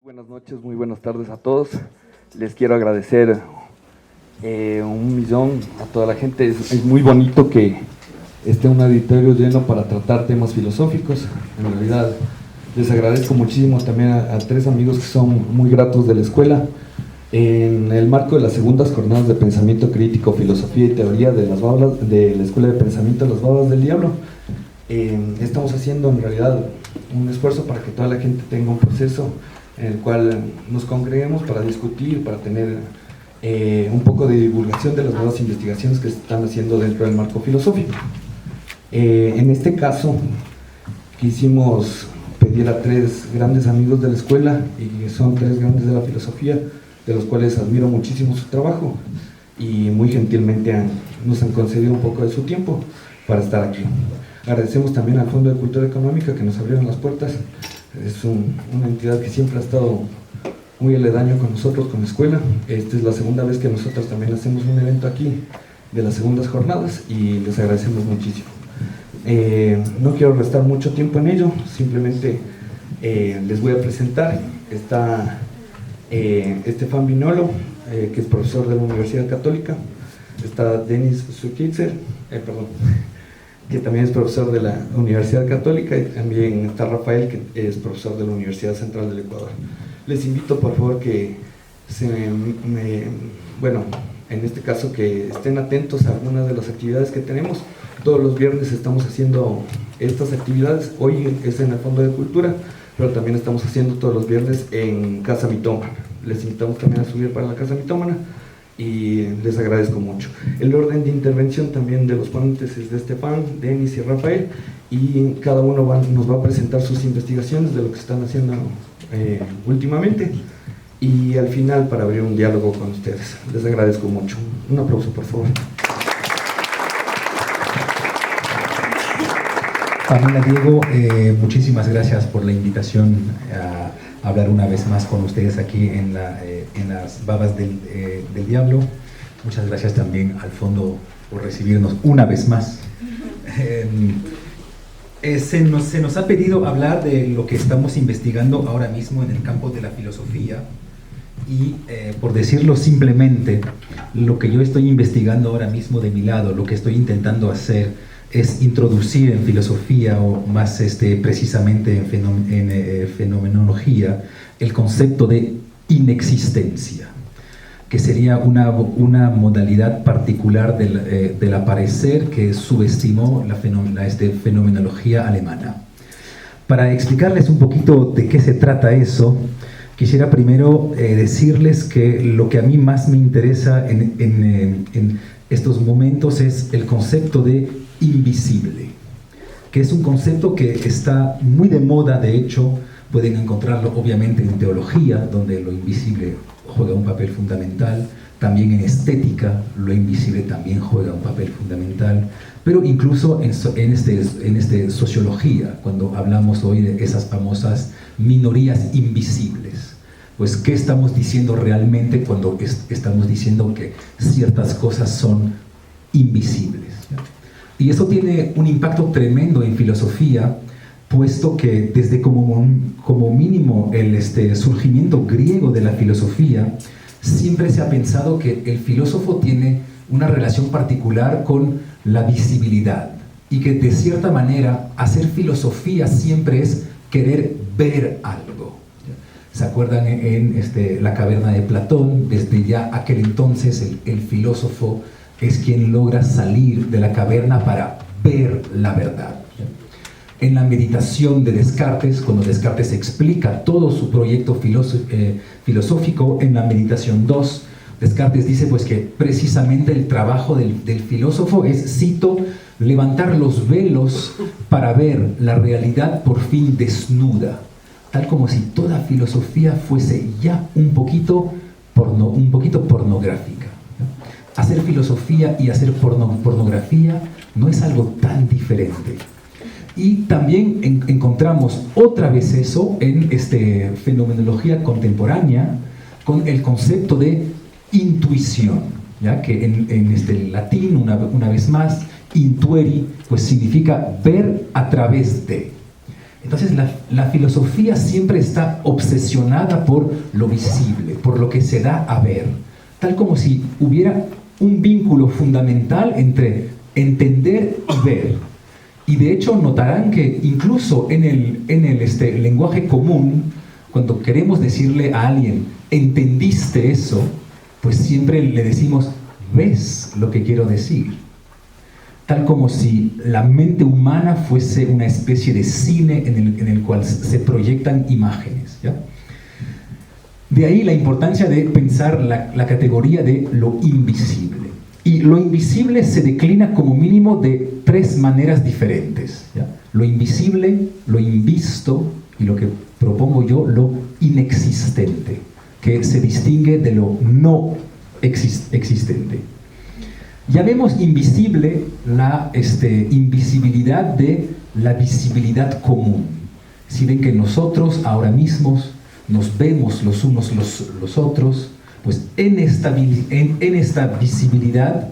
Buenas noches, muy buenas tardes a todos. Les quiero agradecer un millón a toda la gente. Es muy bonito que esté un auditorio lleno para tratar temas filosóficos. En realidad, les agradezco muchísimo también a tres amigos que son muy gratos de la escuela. En el marco de las segundas jornadas de pensamiento crítico, filosofía y teoría de las babas, de la Escuela de Pensamiento de las Babas del Diablo, estamos haciendo en realidad un esfuerzo para que toda la gente tenga un proceso en el cual nos congreguemos para discutir, para tener un poco de divulgación de las nuevas investigaciones que se están haciendo dentro del marco filosófico. En este caso, quisimos pedir a tres grandes amigos de la escuela, y que son tres grandes de la filosofía, de los cuales admiro muchísimo su trabajo, y muy gentilmente nos han concedido un poco de su tiempo para estar aquí. Agradecemos también al Fondo de Cultura Económica que nos abrieron las puertas. Es una entidad que siempre ha estado muy aledaño con nosotros, con la escuela. Esta es la segunda vez que nosotros también hacemos un evento aquí de las segundas jornadas y les agradecemos muchísimo. No quiero restar mucho tiempo en ello, simplemente les voy a presentar. Está Estefan Vinolo, que es profesor de la Universidad Católica. Está Denis Sukitzer, que también es profesor de la Universidad Católica, y también está Rafael, que es profesor de la Universidad Central del Ecuador. Les invito por favor que en este caso que estén atentos a algunas de las actividades que tenemos. Todos los viernes estamos haciendo estas actividades. Hoy es en el Fondo de Cultura, pero también estamos haciendo todos los viernes en Casa Mitómana. Les invitamos también a subir para la Casa Mitómana y les agradezco mucho. El orden de intervención también de los ponentes es de Estefan, Denis y Rafael, y cada uno nos va a presentar sus investigaciones de lo que están haciendo últimamente, y al final para abrir un diálogo con ustedes. Les agradezco mucho. Un aplauso, por favor. Pamela, Diego, muchísimas gracias por la invitación a hablar una vez más con ustedes aquí en las Babas del Diablo. Muchas gracias también al Fondo por recibirnos una vez más. Se nos ha pedido hablar de lo que estamos investigando ahora mismo en el campo de la filosofía, y por decirlo simplemente, lo que yo estoy investigando ahora mismo de mi lado, lo que estoy intentando hacer es introducir en filosofía, o más precisamente en fenomenología, el concepto de inexistencia, que sería una modalidad particular del aparecer que subestimó la fenomenología alemana. Para explicarles un poquito de qué se trata eso, quisiera primero decirles que lo que a mí más me interesa en estos momentos es el concepto de invisible, que es un concepto que está muy de moda. De hecho, pueden encontrarlo obviamente en teología, donde lo invisible juega un papel fundamental. También en estética, lo invisible también juega un papel fundamental. Pero incluso en sociología, cuando hablamos hoy de esas famosas minorías invisibles, pues ¿qué estamos diciendo realmente cuando estamos diciendo que ciertas cosas son invisibles? Y eso tiene un impacto tremendo en filosofía, puesto que desde como mínimo el surgimiento griego de la filosofía, siempre se ha pensado que el filósofo tiene una relación particular con la visibilidad, y que de cierta manera hacer filosofía siempre es querer ver algo. ¿Se acuerdan en la caverna de Platón? Desde ya aquel entonces el filósofo es quien logra salir de la caverna para ver la verdad. En la meditación de Descartes, cuando Descartes explica todo su proyecto filosófico, en la meditación 2, Descartes dice pues que precisamente el trabajo del filósofo es, cito, levantar los velos para ver la realidad por fin desnuda, tal como si toda filosofía fuese ya un poquito pornográfica. Hacer filosofía y hacer pornografía no es algo tan diferente. Y también encontramos otra vez eso en fenomenología contemporánea, con el concepto de intuición, ¿ya? Que en latín, una vez más, intueri, pues significa ver a través de. Entonces la filosofía siempre está obsesionada por lo visible, por lo que se da a ver, tal como si hubiera un vínculo fundamental entre entender y ver. Y de hecho notarán que incluso en el lenguaje común, cuando queremos decirle a alguien, ¿entendiste eso?, pues siempre le decimos, ¿ves lo que quiero decir? Tal como si la mente humana fuese una especie de cine en el cual se proyectan imágenes, ¿ya? De ahí la importancia de pensar la categoría de lo invisible. Y lo invisible se declina como mínimo de 3 maneras diferentes, ¿ya? Lo invisible, lo invisto y lo que propongo yo, lo inexistente, que se distingue de lo no existente. Llamemos invisible la invisibilidad de la visibilidad común. Si ven que nosotros ahora mismos nos vemos los unos los otros, pues en esta visibilidad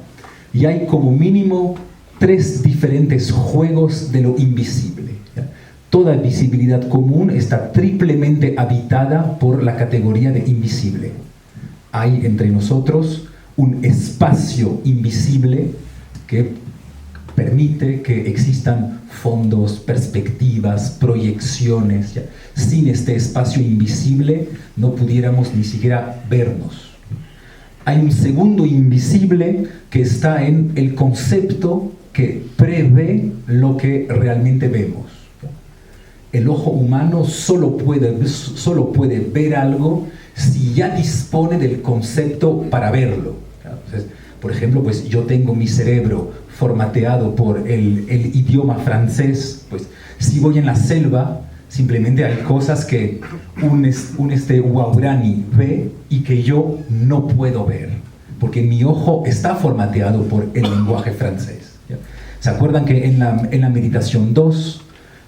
ya hay como mínimo 3 diferentes juegos de lo invisible, ¿ya? Toda visibilidad común está triplemente habitada por la categoría de invisible. Hay entre nosotros un espacio invisible que permite que existan fondos, perspectivas, proyecciones, ¿ya? Sin este espacio invisible no pudiéramos ni siquiera vernos. Hay un segundo invisible que está en el concepto que prevé lo que realmente vemos. El ojo humano solo puede ver algo si ya dispone del concepto para verlo. Entonces, por ejemplo, pues yo tengo mi cerebro formateado por el idioma francés, pues si voy en la selva, simplemente hay cosas que un Waurani ve y que yo no puedo ver, porque mi ojo está formateado por el lenguaje francés, ¿ya? ¿Se acuerdan que en la meditación 2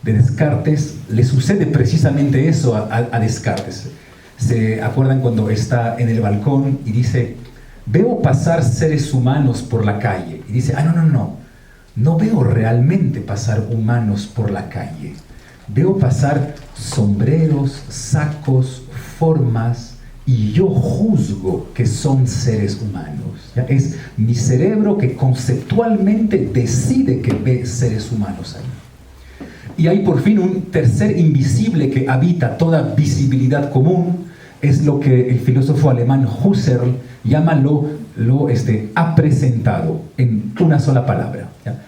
de Descartes le sucede precisamente eso a Descartes? ¿Se acuerdan cuando está en el balcón y dice, veo pasar seres humanos por la calle? Y dice, no veo realmente pasar humanos por la calle. Veo pasar sombreros, sacos, formas, y yo juzgo que son seres humanos, ¿ya? Es mi cerebro que conceptualmente decide que ve seres humanos ahí. Y hay por fin un tercer invisible que habita toda visibilidad común, es lo que el filósofo alemán Husserl llama lo apresentado, en una sola palabra, ¿ya?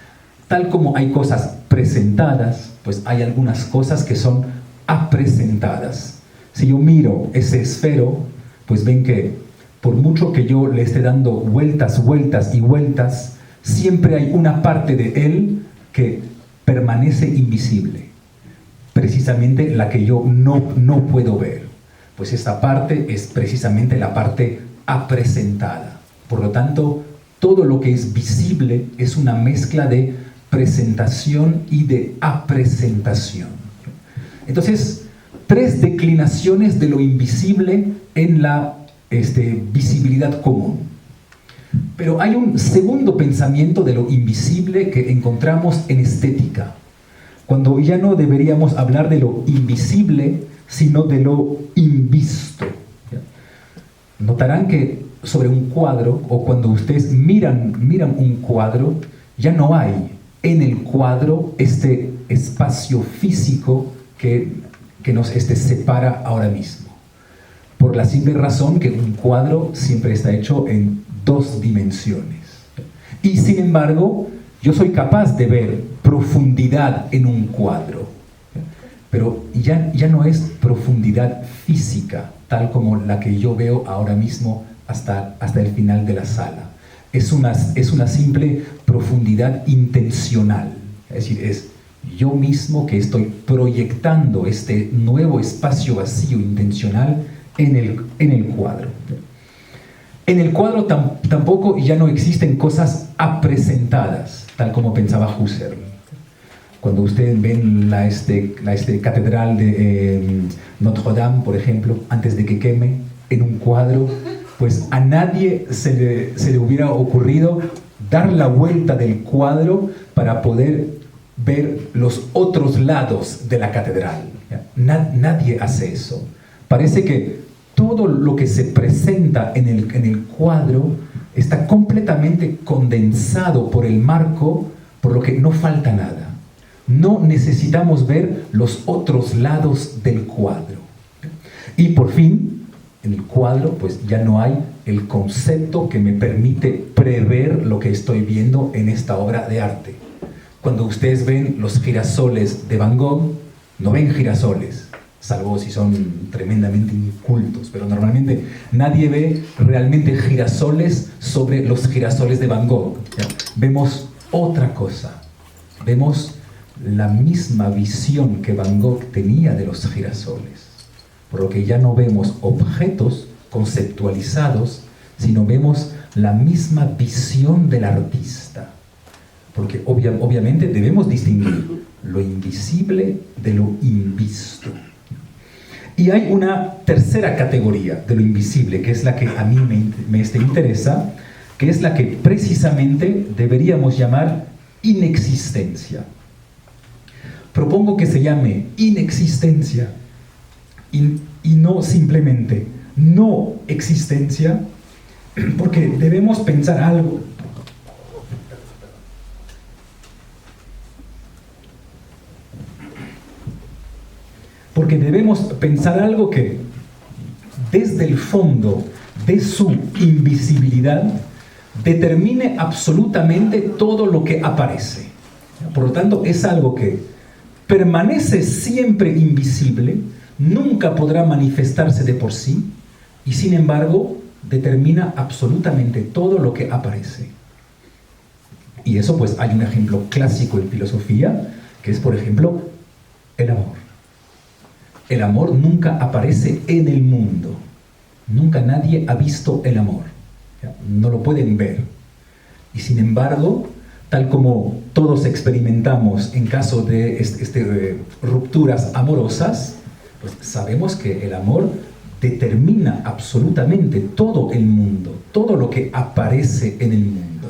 Tal como hay cosas presentadas, pues hay algunas cosas que son apresentadas. Si yo miro ese esfero, pues ven que por mucho que yo le esté dando vueltas y vueltas, siempre hay una parte de él que permanece invisible, precisamente la que yo no puedo ver. Pues esta parte es precisamente la parte apresentada. Por lo tanto, todo lo que es visible es una mezcla de presentación y de apresentación. Entonces, 3 declinaciones de lo invisible en la visibilidad común. Pero hay un segundo pensamiento de lo invisible que encontramos en estética, cuando ya no deberíamos hablar de lo invisible, sino de lo invisto. Notarán que sobre un cuadro, o cuando ustedes miran un cuadro, ya no hay en el cuadro este espacio físico que nos separa ahora mismo. Por la simple razón que un cuadro siempre está hecho en 2 dimensiones. Y sin embargo, yo soy capaz de ver profundidad en un cuadro, pero ya no es profundidad física, tal como la que yo veo ahora mismo hasta el final de la sala. Es una simple profundidad intencional, es decir, es yo mismo que estoy proyectando este nuevo espacio vacío intencional en el cuadro. En el cuadro tampoco ya no existen cosas apresentadas, tal como pensaba Husserl. Cuando ustedes ven la catedral de Notre Dame, por ejemplo, antes de que queme, en un cuadro, pues a nadie se le hubiera ocurrido dar la vuelta del cuadro para poder ver los otros lados de la catedral. Nadie hace eso. Parece que todo lo que se presenta en el cuadro está completamente condensado por el marco, por lo que no falta nada. No necesitamos ver los otros lados del cuadro. Y por fin, en el cuadro, pues ya no hay el concepto que me permite prever lo que estoy viendo en esta obra de arte. Cuando ustedes ven los girasoles de Van Gogh, no ven girasoles, salvo si son tremendamente incultos, pero normalmente nadie ve realmente girasoles sobre los girasoles de Van Gogh. Vemos otra cosa, vemos la misma visión que Van Gogh tenía de los girasoles, por lo que ya no vemos objetos conceptualizados, sino vemos la misma visión del artista, porque obviamente debemos distinguir lo invisible de lo invisto. Y hay una tercera categoría de lo invisible, que es la que a mí me interesa, que es la que precisamente deberíamos llamar inexistencia. Propongo que se llame inexistencia y no simplemente no existencia, porque debemos pensar algo. Porque debemos pensar algo que, desde el fondo de su invisibilidad, determine absolutamente todo lo que aparece. Por lo tanto, es algo que permanece siempre invisible, nunca podrá manifestarse de por sí, y sin embargo, determina absolutamente todo lo que aparece. Y eso, pues, hay un ejemplo clásico en filosofía, que es, por ejemplo, el amor. El amor nunca aparece en el mundo. Nunca nadie ha visto el amor. No lo pueden ver. Y sin embargo, tal como todos experimentamos en caso de rupturas amorosas, pues sabemos que el amor determina absolutamente todo el mundo, todo lo que aparece en el mundo.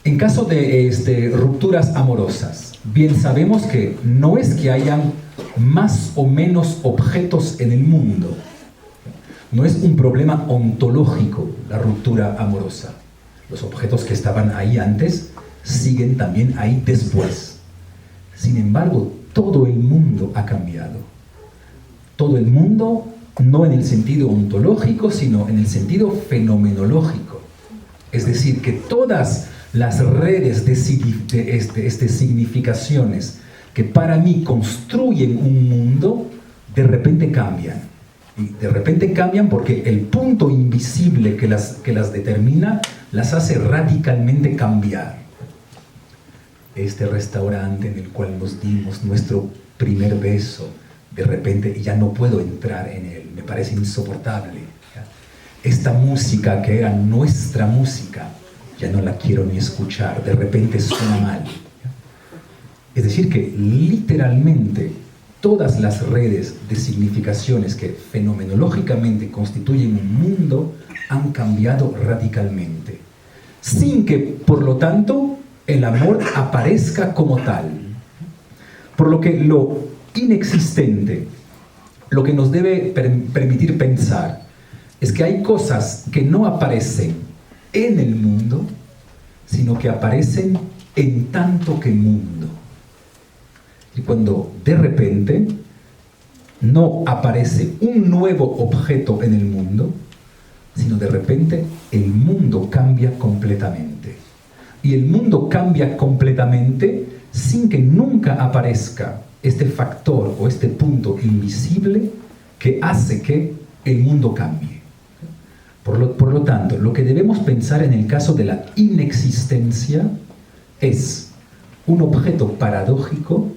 En caso de rupturas amorosas, bien sabemos que no es que hayan más o menos objetos en el mundo. No es un problema ontológico la ruptura amorosa. Los objetos que estaban ahí antes siguen también ahí después. Sin embargo, todo el mundo ha cambiado. Todo el mundo, no en el sentido ontológico, sino en el sentido fenomenológico. Es decir, que todas las redes de significaciones que para mí construyen un mundo, de repente cambian. Y de repente cambian porque el punto invisible que las determina las hace radicalmente cambiar. Este restaurante en el cual nos dimos nuestro primer beso, de repente ya no puedo entrar en él, me parece insoportable. Esta música que era nuestra música, ya no la quiero ni escuchar, de repente suena mal. Es decir, que literalmente todas las redes de significaciones que fenomenológicamente constituyen un mundo han cambiado radicalmente, sin que, por lo tanto, el amor aparezca como tal. Por lo que lo inexistente, lo que nos debe permitir pensar, es que hay cosas que no aparecen en el mundo, sino que aparecen en tanto que mundo. Y cuando de repente no aparece un nuevo objeto en el mundo, sino de repente el mundo cambia completamente. Y el mundo cambia completamente sin que nunca aparezca este factor o este punto invisible que hace que el mundo cambie. Por lo tanto, lo que debemos pensar en el caso de la inexistencia es un objeto paradójico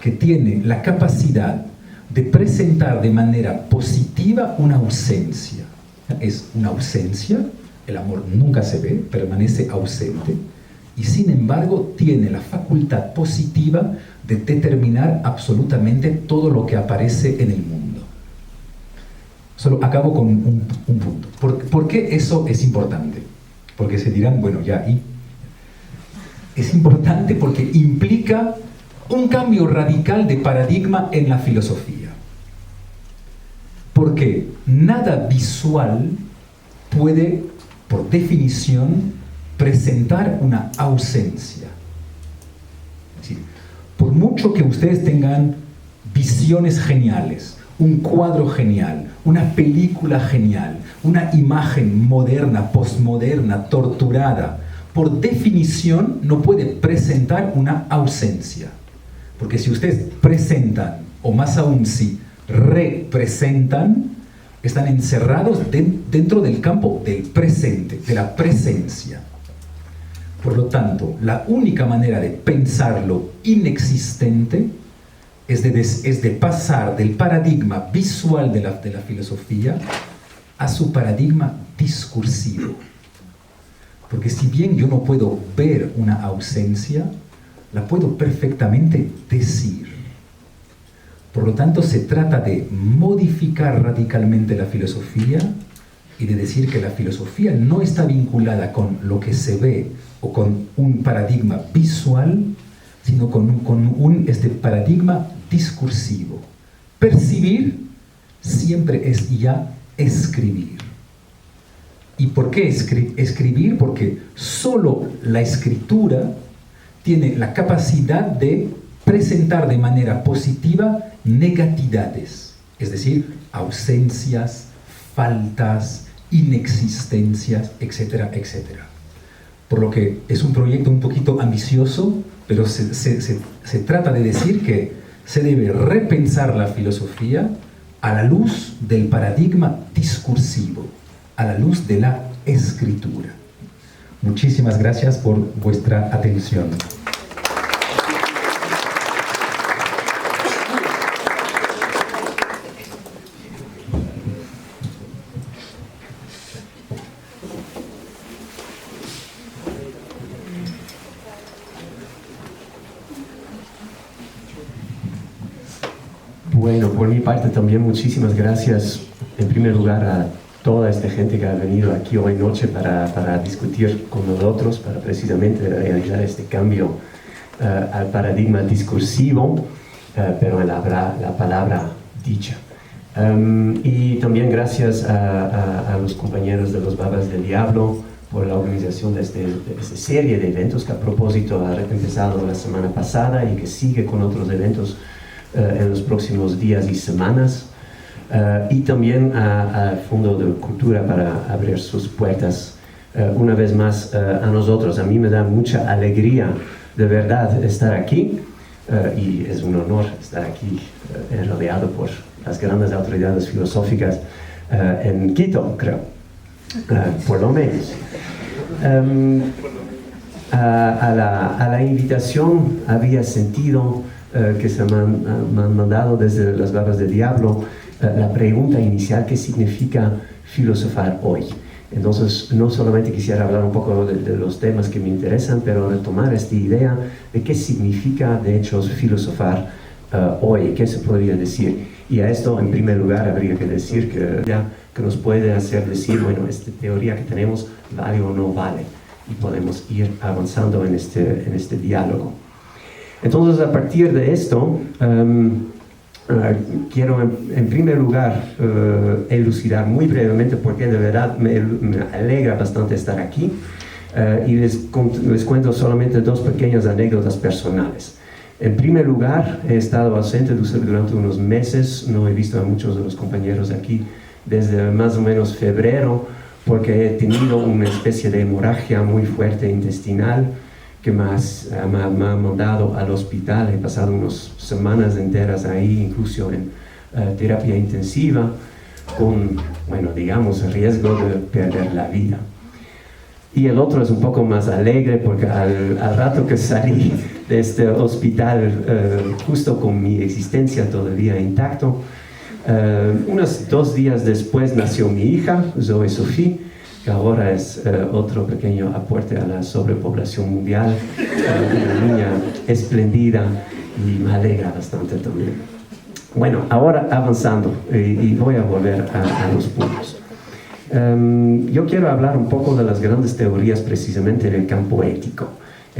que tiene la capacidad de presentar de manera positiva una ausencia. Es una ausencia, el amor nunca se ve, permanece ausente, y sin embargo tiene la facultad positiva de determinar absolutamente todo lo que aparece en el mundo. Solo acabo con un punto. ¿Por qué eso es importante? Porque se dirán, bueno, ya, y es importante porque implica un cambio radical de paradigma en la filosofía. Porque nada visual puede, por definición, presentar una ausencia. Es decir, por mucho que ustedes tengan visiones geniales, un cuadro genial, una película genial, una imagen moderna, postmoderna, torturada, por definición no puede presentar una ausencia. Porque si ustedes presentan, o más aún si representan, están encerrados dentro del campo del presente, de la presencia. Por lo tanto, la única manera de pensar lo inexistente es de pasar del paradigma visual de la filosofía a su paradigma discursivo. Porque si bien yo no puedo ver una ausencia, la puedo perfectamente decir. Por lo tanto, se trata de modificar radicalmente la filosofía y de decir que la filosofía no está vinculada con lo que se ve o con un paradigma visual, sino con un paradigma discursivo. Percibir siempre es ya escribir. ¿Y por qué escribir? Porque solo la escritura tiene la capacidad de presentar de manera positiva negatividades, es decir, ausencias, faltas, inexistencias, etcétera, etcétera. Por lo que es un proyecto un poquito ambicioso, pero se trata de decir que se debe repensar la filosofía a la luz del paradigma discursivo, a la luz de la escritura. Muchísimas gracias por vuestra atención. Bueno, por mi parte también muchísimas gracias en primer lugar a toda esta gente que ha venido aquí hoy noche para discutir con nosotros, para precisamente realizar este cambio al paradigma discursivo, pero en la palabra dicha. Y también gracias a los compañeros de los Babas del Diablo por la organización de esta serie de eventos que a propósito ha empezado la semana pasada y que sigue con otros eventos en los próximos días y semanas, y también al Fondo de Cultura para abrir sus puertas una vez más a nosotros. A mí me da mucha alegría de verdad estar aquí, y es un honor estar aquí rodeado por las grandes autoridades filosóficas en Quito, creo, por lo menos. A la invitación había sentido que se me han mandado desde las Babas del Diablo la pregunta inicial: ¿qué significa filosofar hoy? Entonces, no solamente quisiera hablar un poco de los temas que me interesan, pero retomar esta idea de qué significa, de hecho, filosofar hoy, qué se podría decir. Y a esto, en primer lugar, habría que decir que nos puede hacer decir, bueno, esta teoría que tenemos vale o no vale, y podemos ir avanzando en este diálogo. Entonces, a partir de esto, quiero en primer lugar elucidar muy brevemente porque de verdad me alegra bastante estar aquí, y les cuento solamente dos pequeñas anécdotas personales. En primer lugar, he estado ausente durante unos meses, no he visto a muchos de los compañeros aquí desde más o menos febrero, porque he tenido una especie de hemorragia muy fuerte intestinal que me ha mandado al hospital. He pasado unas semanas enteras ahí, incluso en terapia intensiva, con, bueno, digamos, riesgo de perder la vida. Y el otro es un poco más alegre, porque al rato que salí de este hospital, justo con mi existencia todavía intacto, unos 2 días después nació mi hija, Zoe Sophie, que ahora es otro pequeño aporte a la sobrepoblación mundial, una niña espléndida, y me alegra bastante también. Bueno, ahora avanzando, y voy a volver a los puntos. Yo quiero hablar un poco de las grandes teorías precisamente en el campo ético.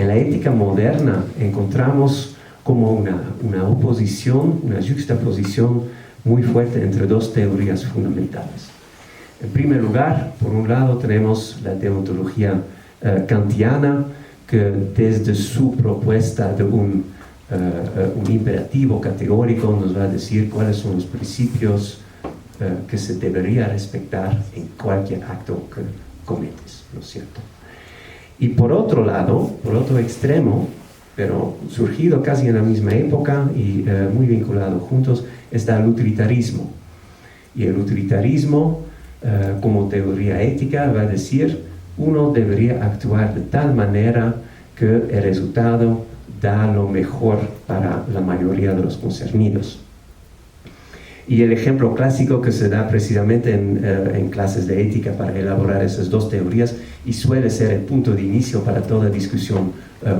En la ética moderna encontramos como una oposición, una juxtaposición muy fuerte entre dos teorías fundamentales. En primer lugar, por un lado tenemos la deontología kantiana, que desde su propuesta de un imperativo categórico nos va a decir cuáles son los principios que se debería respetar en cualquier acto que cometes, ¿no es cierto? Y por otro lado, por otro extremo, pero surgido casi en la misma época y muy vinculado juntos, está el utilitarismo. Y el utilitarismo, como teoría ética, va a decir, uno debería actuar de tal manera que el resultado da lo mejor para la mayoría de los concernidos. Y el ejemplo clásico que se da precisamente en clases de ética para elaborar esas dos teorías, y suele ser el punto de inicio para toda discusión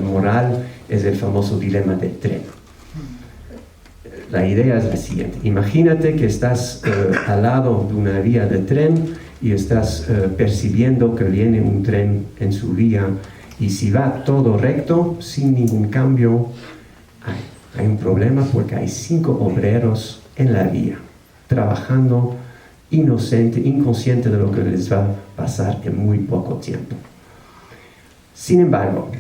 moral, es el famoso dilema del tren. La idea es la siguiente: imagínate que estás al lado de una vía de tren y estás percibiendo que viene un tren en su vía, y si va todo recto, sin ningún cambio, hay un problema porque hay 5 obreros en la vía, trabajando inconsciente de lo que les va a pasar en muy poco tiempo. Sin embargo,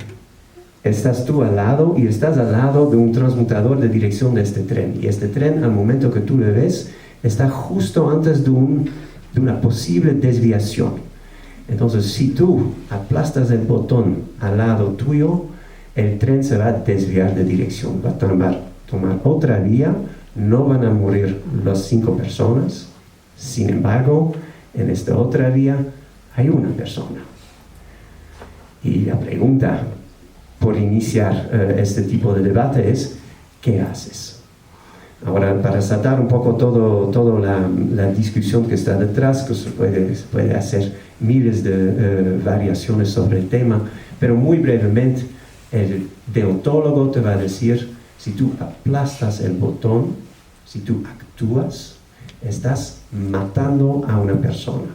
estás tú al lado y estás al lado de un transmutador de dirección de este tren, y este tren, al momento que tú le ves, está justo antes de una posible desviación. Entonces, si tú aplastas el botón al lado tuyo, el tren se va a desviar de dirección, va a tomar otra vía, no van a morir las 5 personas. Sin embargo, en esta otra vía hay una persona. Y la pregunta por iniciar este tipo de debate es, ¿qué haces? Ahora, para saltar un poco toda la discusión que está detrás, que se puede hacer miles de variaciones sobre el tema, pero muy brevemente, el deontólogo te va a decir, si tú aplastas el botón, si tú actúas, estás matando a una persona.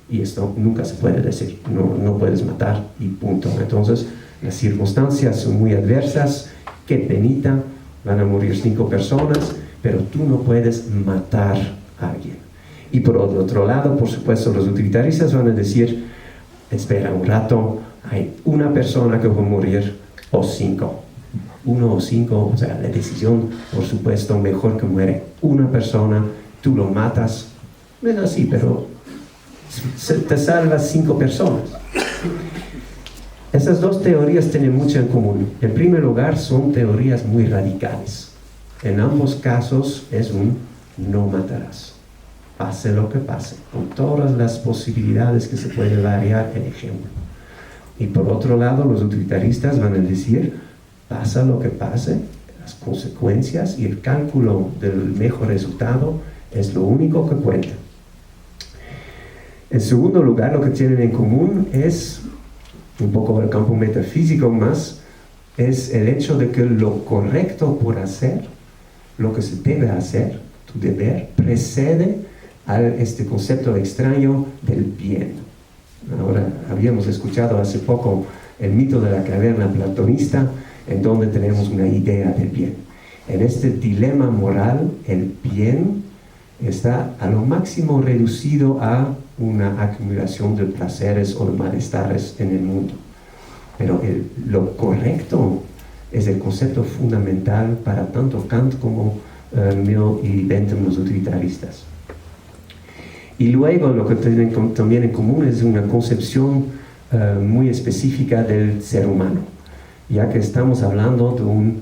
Y esto nunca se puede decir, no puedes matar y punto. Entonces, las circunstancias son muy adversas, qué penita, van a morir 5 personas, pero tú no puedes matar a alguien. Y por otro lado, por supuesto, los utilitaristas van a decir, espera un rato, hay una persona que va a morir o 5. 1 o 5, o sea, la decisión, por supuesto, mejor que muere una persona, tú lo matas, bueno, sí, pero te salvas 5 personas. Esas dos teorías tienen mucho en común. En primer lugar, son teorías muy radicales. En ambos casos es un no matarás, pase lo que pase, con todas las posibilidades que se puede variar el ejemplo. Y por otro lado, los utilitaristas van a decir, pasa lo que pase, las consecuencias y el cálculo del mejor resultado es lo único que cuenta. En segundo lugar, lo que tienen en común es un poco el campo metafísico más, es el hecho de que lo correcto por hacer, lo que se debe hacer, tu deber, precede a este concepto extraño del bien. Ahora, habíamos escuchado hace poco el mito de la caverna platonista, en donde tenemos una idea del bien. En este dilema moral, el bien está a lo máximo reducido a una acumulación de placeres o de malestares en el mundo. Pero lo correcto es el concepto fundamental para tanto Kant como Mill y Bentham, los utilitaristas. Y luego lo que tienen también en común es una concepción muy específica del ser humano, ya que estamos hablando de un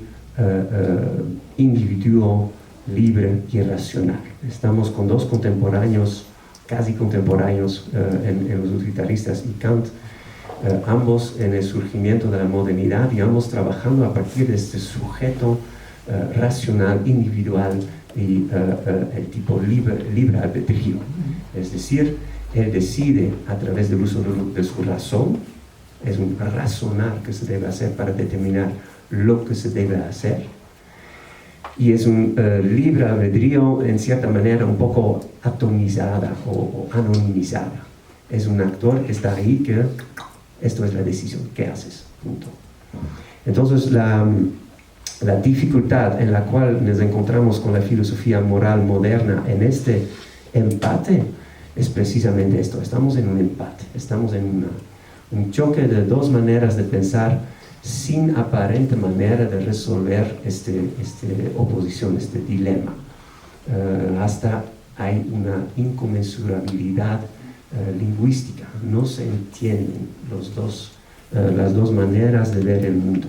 individuo libre y racional. Estamos con dos contemporáneos, casi contemporáneos en los utilitaristas y Kant, ambos en el surgimiento de la modernidad y ambos trabajando a partir de este sujeto racional, individual y el tipo libre albedrío. Es decir, él decide a través del uso de su razón, es un razonar que se debe hacer para determinar lo que se debe hacer, y es un libre albedrío en cierta manera un poco atomizada o anonimizada. Es un actor que está ahí que esto es la decisión, ¿qué haces? Punto. Entonces, la dificultad en la cual nos encontramos con la filosofía moral moderna en este empate es precisamente esto. Estamos en un empate, estamos en un choque de dos maneras de pensar sin aparente manera de resolver esta oposición, este dilema. Hasta hay una inconmensurabilidad lingüística, no se entienden las dos maneras de ver el mundo.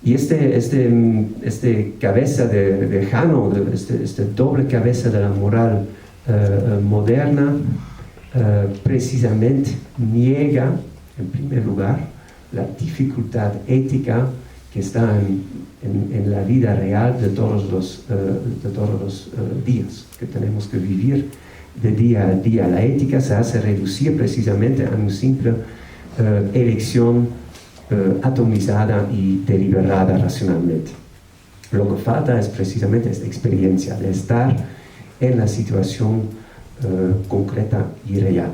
Y este cabeza de Jano, este doble cabeza de la moral moderna, precisamente niega, en primer lugar, la dificultad ética que está en la vida real de todos los días, que tenemos que vivir de día a día. La ética se hace reducir precisamente a una simple elección atomizada y deliberada racionalmente. Lo que falta es precisamente esta experiencia de estar en la situación concreta y real.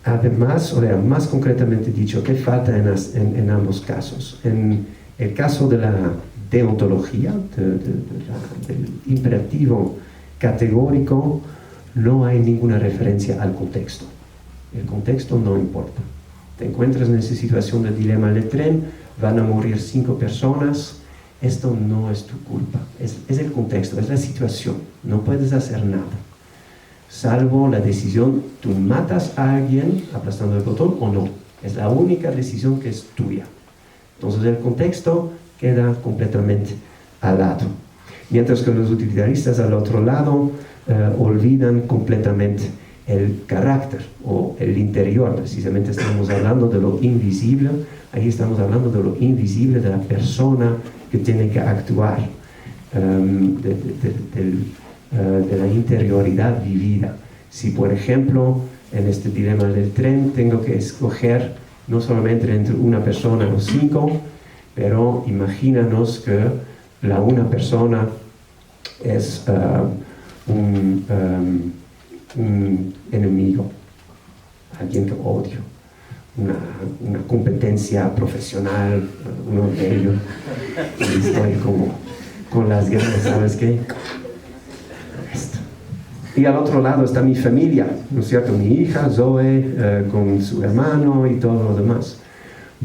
Además, o sea, más concretamente dicho, ¿qué falta en ambos casos? En el caso de la deontología, del imperativo categórico, no hay ninguna referencia al contexto. El contexto no importa. Te encuentras en esa situación de dilema del tren, van a morir 5 personas, esto no es tu culpa, es el contexto, es la situación, no puedes hacer nada, salvo la decisión, tú matas a alguien aplastando el botón o no, es la única decisión que es tuya. Entonces el contexto queda completamente al lado, mientras que los utilitaristas al otro lado olvidan completamente el carácter o el interior. Precisamente estamos hablando de lo invisible, ahí estamos hablando de lo invisible de la persona que tiene que actuar, de la interioridad vivida. Si por ejemplo en este dilema del tren tengo que escoger no solamente entre una persona o 5, pero imagínanos que la una persona es un enemigo, alguien que odio, una competencia profesional, uno de ellos, y estoy como con las ganas, ¿sabes qué? Esto. Y al otro lado está mi familia, ¿no es cierto? Mi hija, Zoe, con su hermano y todo lo demás.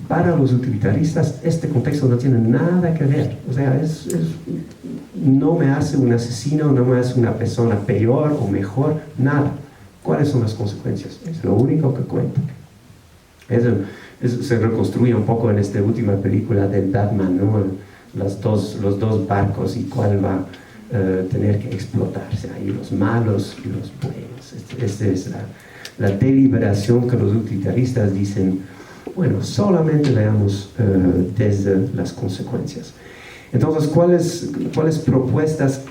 Para los utilitaristas, este contexto no tiene nada que ver. O sea, no me hace un asesino, no me hace una persona peor o mejor, nada. ¿Cuáles son las consecuencias? Es lo único que cuenta. Eso se reconstruye un poco en esta última película de Batman, ¿no? Los dos barcos y cuál va a tener que explotarse. Ahí los malos y los buenos. Esta es la deliberación que los utilitaristas dicen. Bueno, solamente veamos desde las consecuencias. Entonces, ¿cuáles propuestas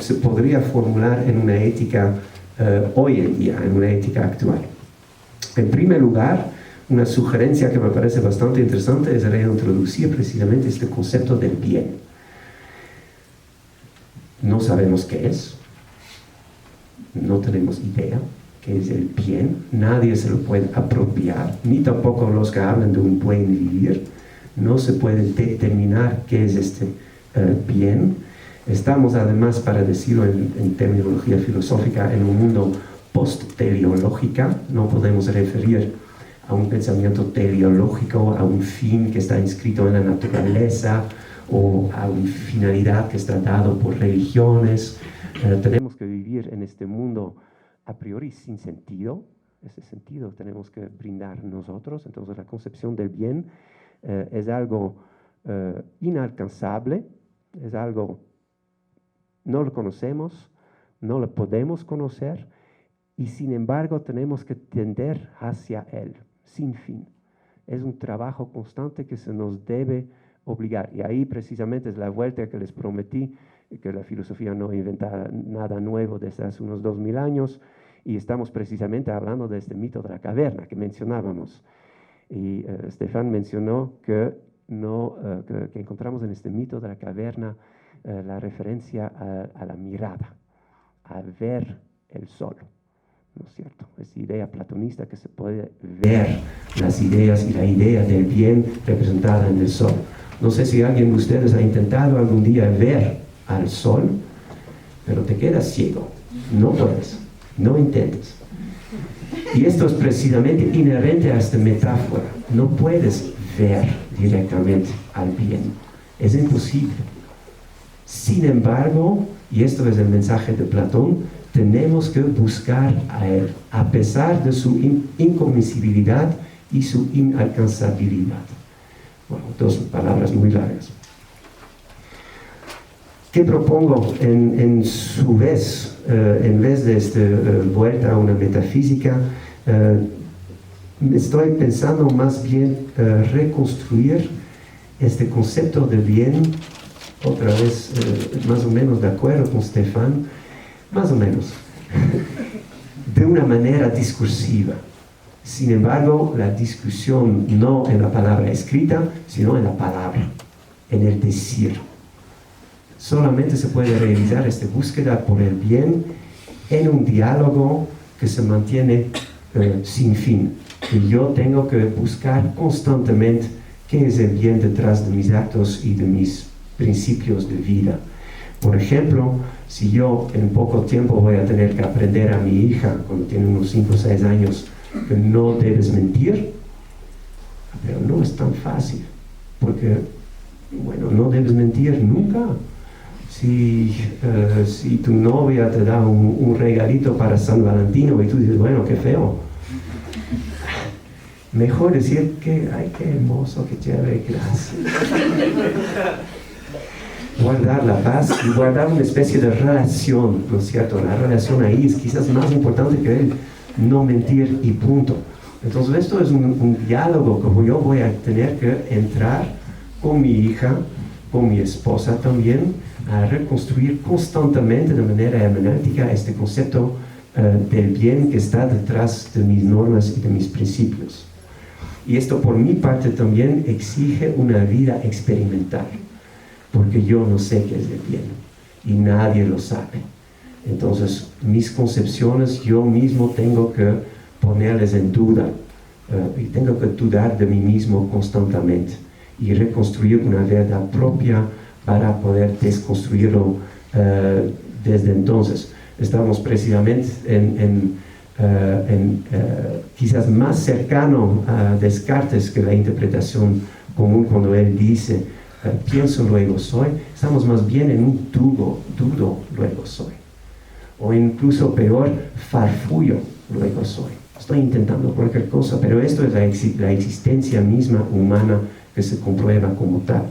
se podría formular en una ética hoy en día, en una ética actual? En primer lugar, una sugerencia que me parece bastante interesante es reintroducir precisamente este concepto del bien. No sabemos qué es, no tenemos idea que es el bien, nadie se lo puede apropiar, ni tampoco los que hablan de un buen vivir, no se puede determinar qué es este bien. Estamos además, para decirlo en terminología filosófica, en un mundo post-teleológica, no podemos referir a un pensamiento teleológico, a un fin que está inscrito en la naturaleza o a una finalidad que está dado por religiones. Tenemos que vivir en este mundo a priori sin sentido. Ese sentido tenemos que brindar nosotros. Entonces la concepción del bien es algo inalcanzable, es algo no lo conocemos, no lo podemos conocer y sin embargo tenemos que tender hacia él, sin fin. Es un trabajo constante que se nos debe obligar y ahí precisamente es la vuelta que les prometí, que la filosofía no inventa nada nuevo desde hace unos 2000 años y estamos precisamente hablando de este mito de la caverna que mencionábamos. Y Stefan mencionó que encontramos en este mito de la caverna la referencia a la mirada, a ver el sol, ¿no es cierto? Esa idea platonista que se puede ver las ideas y la idea del bien representada en el sol. No sé si alguien de ustedes ha intentado algún día ver al sol, pero te quedas ciego, no puedes, no intentes. Y esto es precisamente inherente a esta metáfora, no puedes ver directamente al bien, es imposible. Sin embargo, y esto es el mensaje de Platón, tenemos que buscar a él, a pesar de su inconmensibilidad y su inalcanzabilidad. Bueno, dos palabras muy largas. ¿Qué propongo en su vez, en vez de esta vuelta a una metafísica? Estoy pensando más bien reconstruir este concepto de bien, otra vez más o menos de acuerdo con Stefan, más o menos, de una manera discursiva. Sin embargo, la discusión no en la palabra escrita, sino en la palabra, en el decir. Solamente se puede realizar esta búsqueda por el bien en un diálogo que se mantiene sin fin. Y yo tengo que buscar constantemente qué es el bien detrás de mis actos y de mis principios de vida. Por ejemplo, si yo en poco tiempo voy a tener que aprender a mi hija, cuando tiene unos 5 o 6 años, que no debes mentir, pero no es tan fácil, porque, bueno, no debes mentir nunca. Si tu novia te da un regalito para San Valentino y tú dices, bueno, qué feo, mejor decir que, ay, qué hermoso, qué chévere, gracias. Guardar la paz y guardar una especie de relación, ¿no es cierto? La relación ahí es quizás más importante que el no mentir y punto. Entonces esto es un diálogo que yo voy a tener que entrar con mi hija, con mi esposa también, a reconstruir constantemente de manera hermenéutica este concepto del bien que está detrás de mis normas y de mis principios. Y esto por mi parte también exige una vida experimental, porque yo no sé qué es el bien y nadie lo sabe. Entonces mis concepciones yo mismo tengo que ponerles en duda y tengo que dudar de mí mismo constantemente y reconstruir una verdad propia para poder desconstruirlo desde entonces. Estamos precisamente quizás más cercano a Descartes que la interpretación común cuando él dice pienso luego soy. Estamos más bien en un dudo luego soy, o incluso peor, farfullo luego soy. Estoy intentando cualquier cosa, pero esto es la existencia misma humana que se comprueba como tal.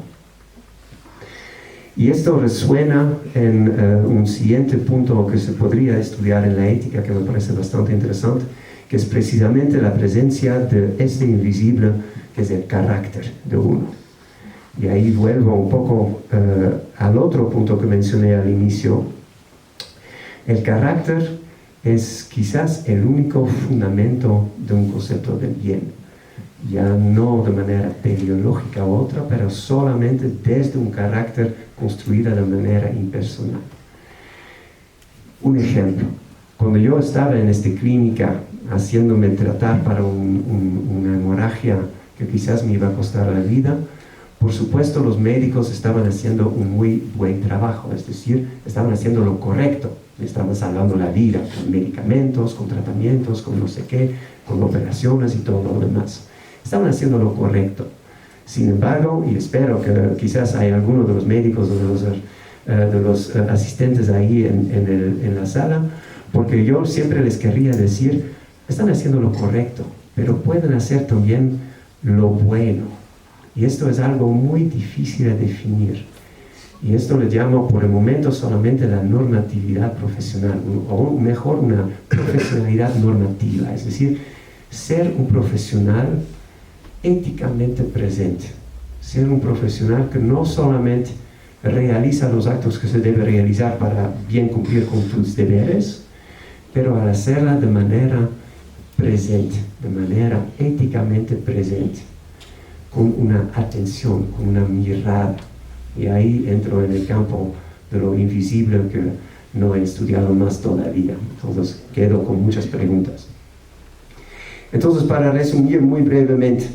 Y esto resuena en un siguiente punto que se podría estudiar en la ética, que me parece bastante interesante, que es precisamente la presencia de este invisible, que es el carácter de uno. Y ahí vuelvo un poco al otro punto que mencioné al inicio. El carácter es quizás el único fundamento de un concepto del bien. Ya no de manera teleológica u otra, pero solamente desde un carácter construido de manera impersonal. Un ejemplo, cuando yo estaba en esta clínica haciéndome tratar para una hemorragia que quizás me iba a costar la vida, por supuesto los médicos estaban haciendo un muy buen trabajo, es decir, estaban haciendo lo correcto, me estaban salvando la vida con medicamentos, con tratamientos, con no sé qué, con operaciones y todo lo demás. Estaban haciendo lo correcto. Sin embargo, y espero que quizás hay alguno de los médicos o de los asistentes ahí en la sala, porque yo siempre les querría decir, están haciendo lo correcto, pero pueden hacer también lo bueno. Y esto es algo muy difícil de definir. Y esto le llamo por el momento solamente la normatividad profesional, o mejor una profesionalidad normativa, es decir, ser un profesional éticamente presente, ser un profesional que no solamente realiza los actos que se debe realizar para bien cumplir con tus deberes, pero al hacerla de manera presente, de manera éticamente presente, con una atención, con una mirada. Y ahí entro en el campo de lo invisible que no he estudiado más todavía, entonces quedo con muchas preguntas. Entonces, para resumir muy brevemente,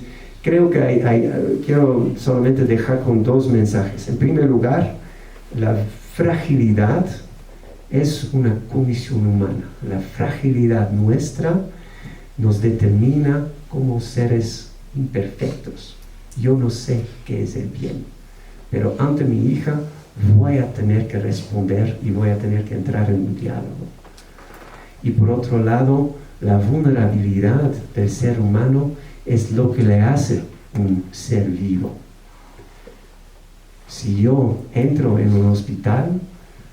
creo que quiero solamente dejar con dos mensajes. En primer lugar, la fragilidad es una condición humana. La fragilidad nuestra nos determina como seres imperfectos. Yo no sé qué es el bien, pero ante mi hija voy a tener que responder y voy a tener que entrar en un diálogo. Y por otro lado, la vulnerabilidad del ser humano es lo que le hace un ser vivo. Si yo entro en un hospital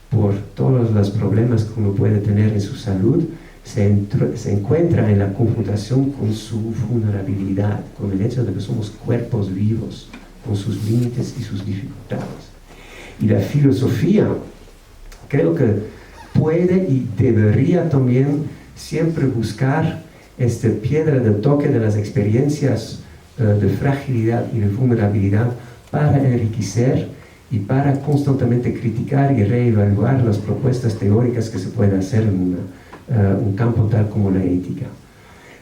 por todos los problemas que uno puede tener en su salud, se encuentra en la confrontación con su vulnerabilidad, con el hecho de que somos cuerpos vivos, con sus límites y sus dificultades. Y la filosofía creo que puede y debería también siempre buscar esta piedra de toque de las experiencias de fragilidad y de vulnerabilidad para enriquecer y para constantemente criticar y reevaluar las propuestas teóricas que se pueden hacer en un campo tal como la ética.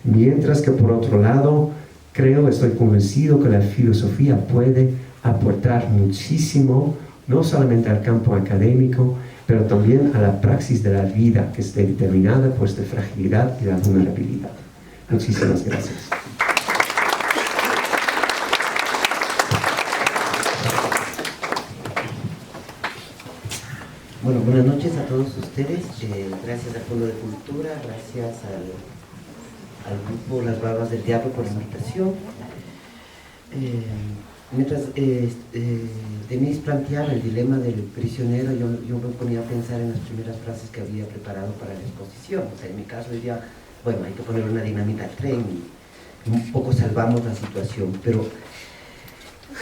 Mientras que por otro lado, estoy convencido que la filosofía puede aportar muchísimo, no solamente al campo académico, pero también a la praxis de la vida, que esté determinada por esta fragilidad y la vulnerabilidad. Muchísimas gracias. Bueno, buenas noches a todos ustedes. Gracias al Fondo de Cultura, gracias al grupo Las Barbas del Diablo por la invitación. Mientras Denise planteaba el dilema del prisionero, yo me ponía a pensar en las primeras frases que había preparado para la exposición. O sea, en mi caso diría, bueno, hay que poner una dinamita al tren y un poco salvamos la situación, pero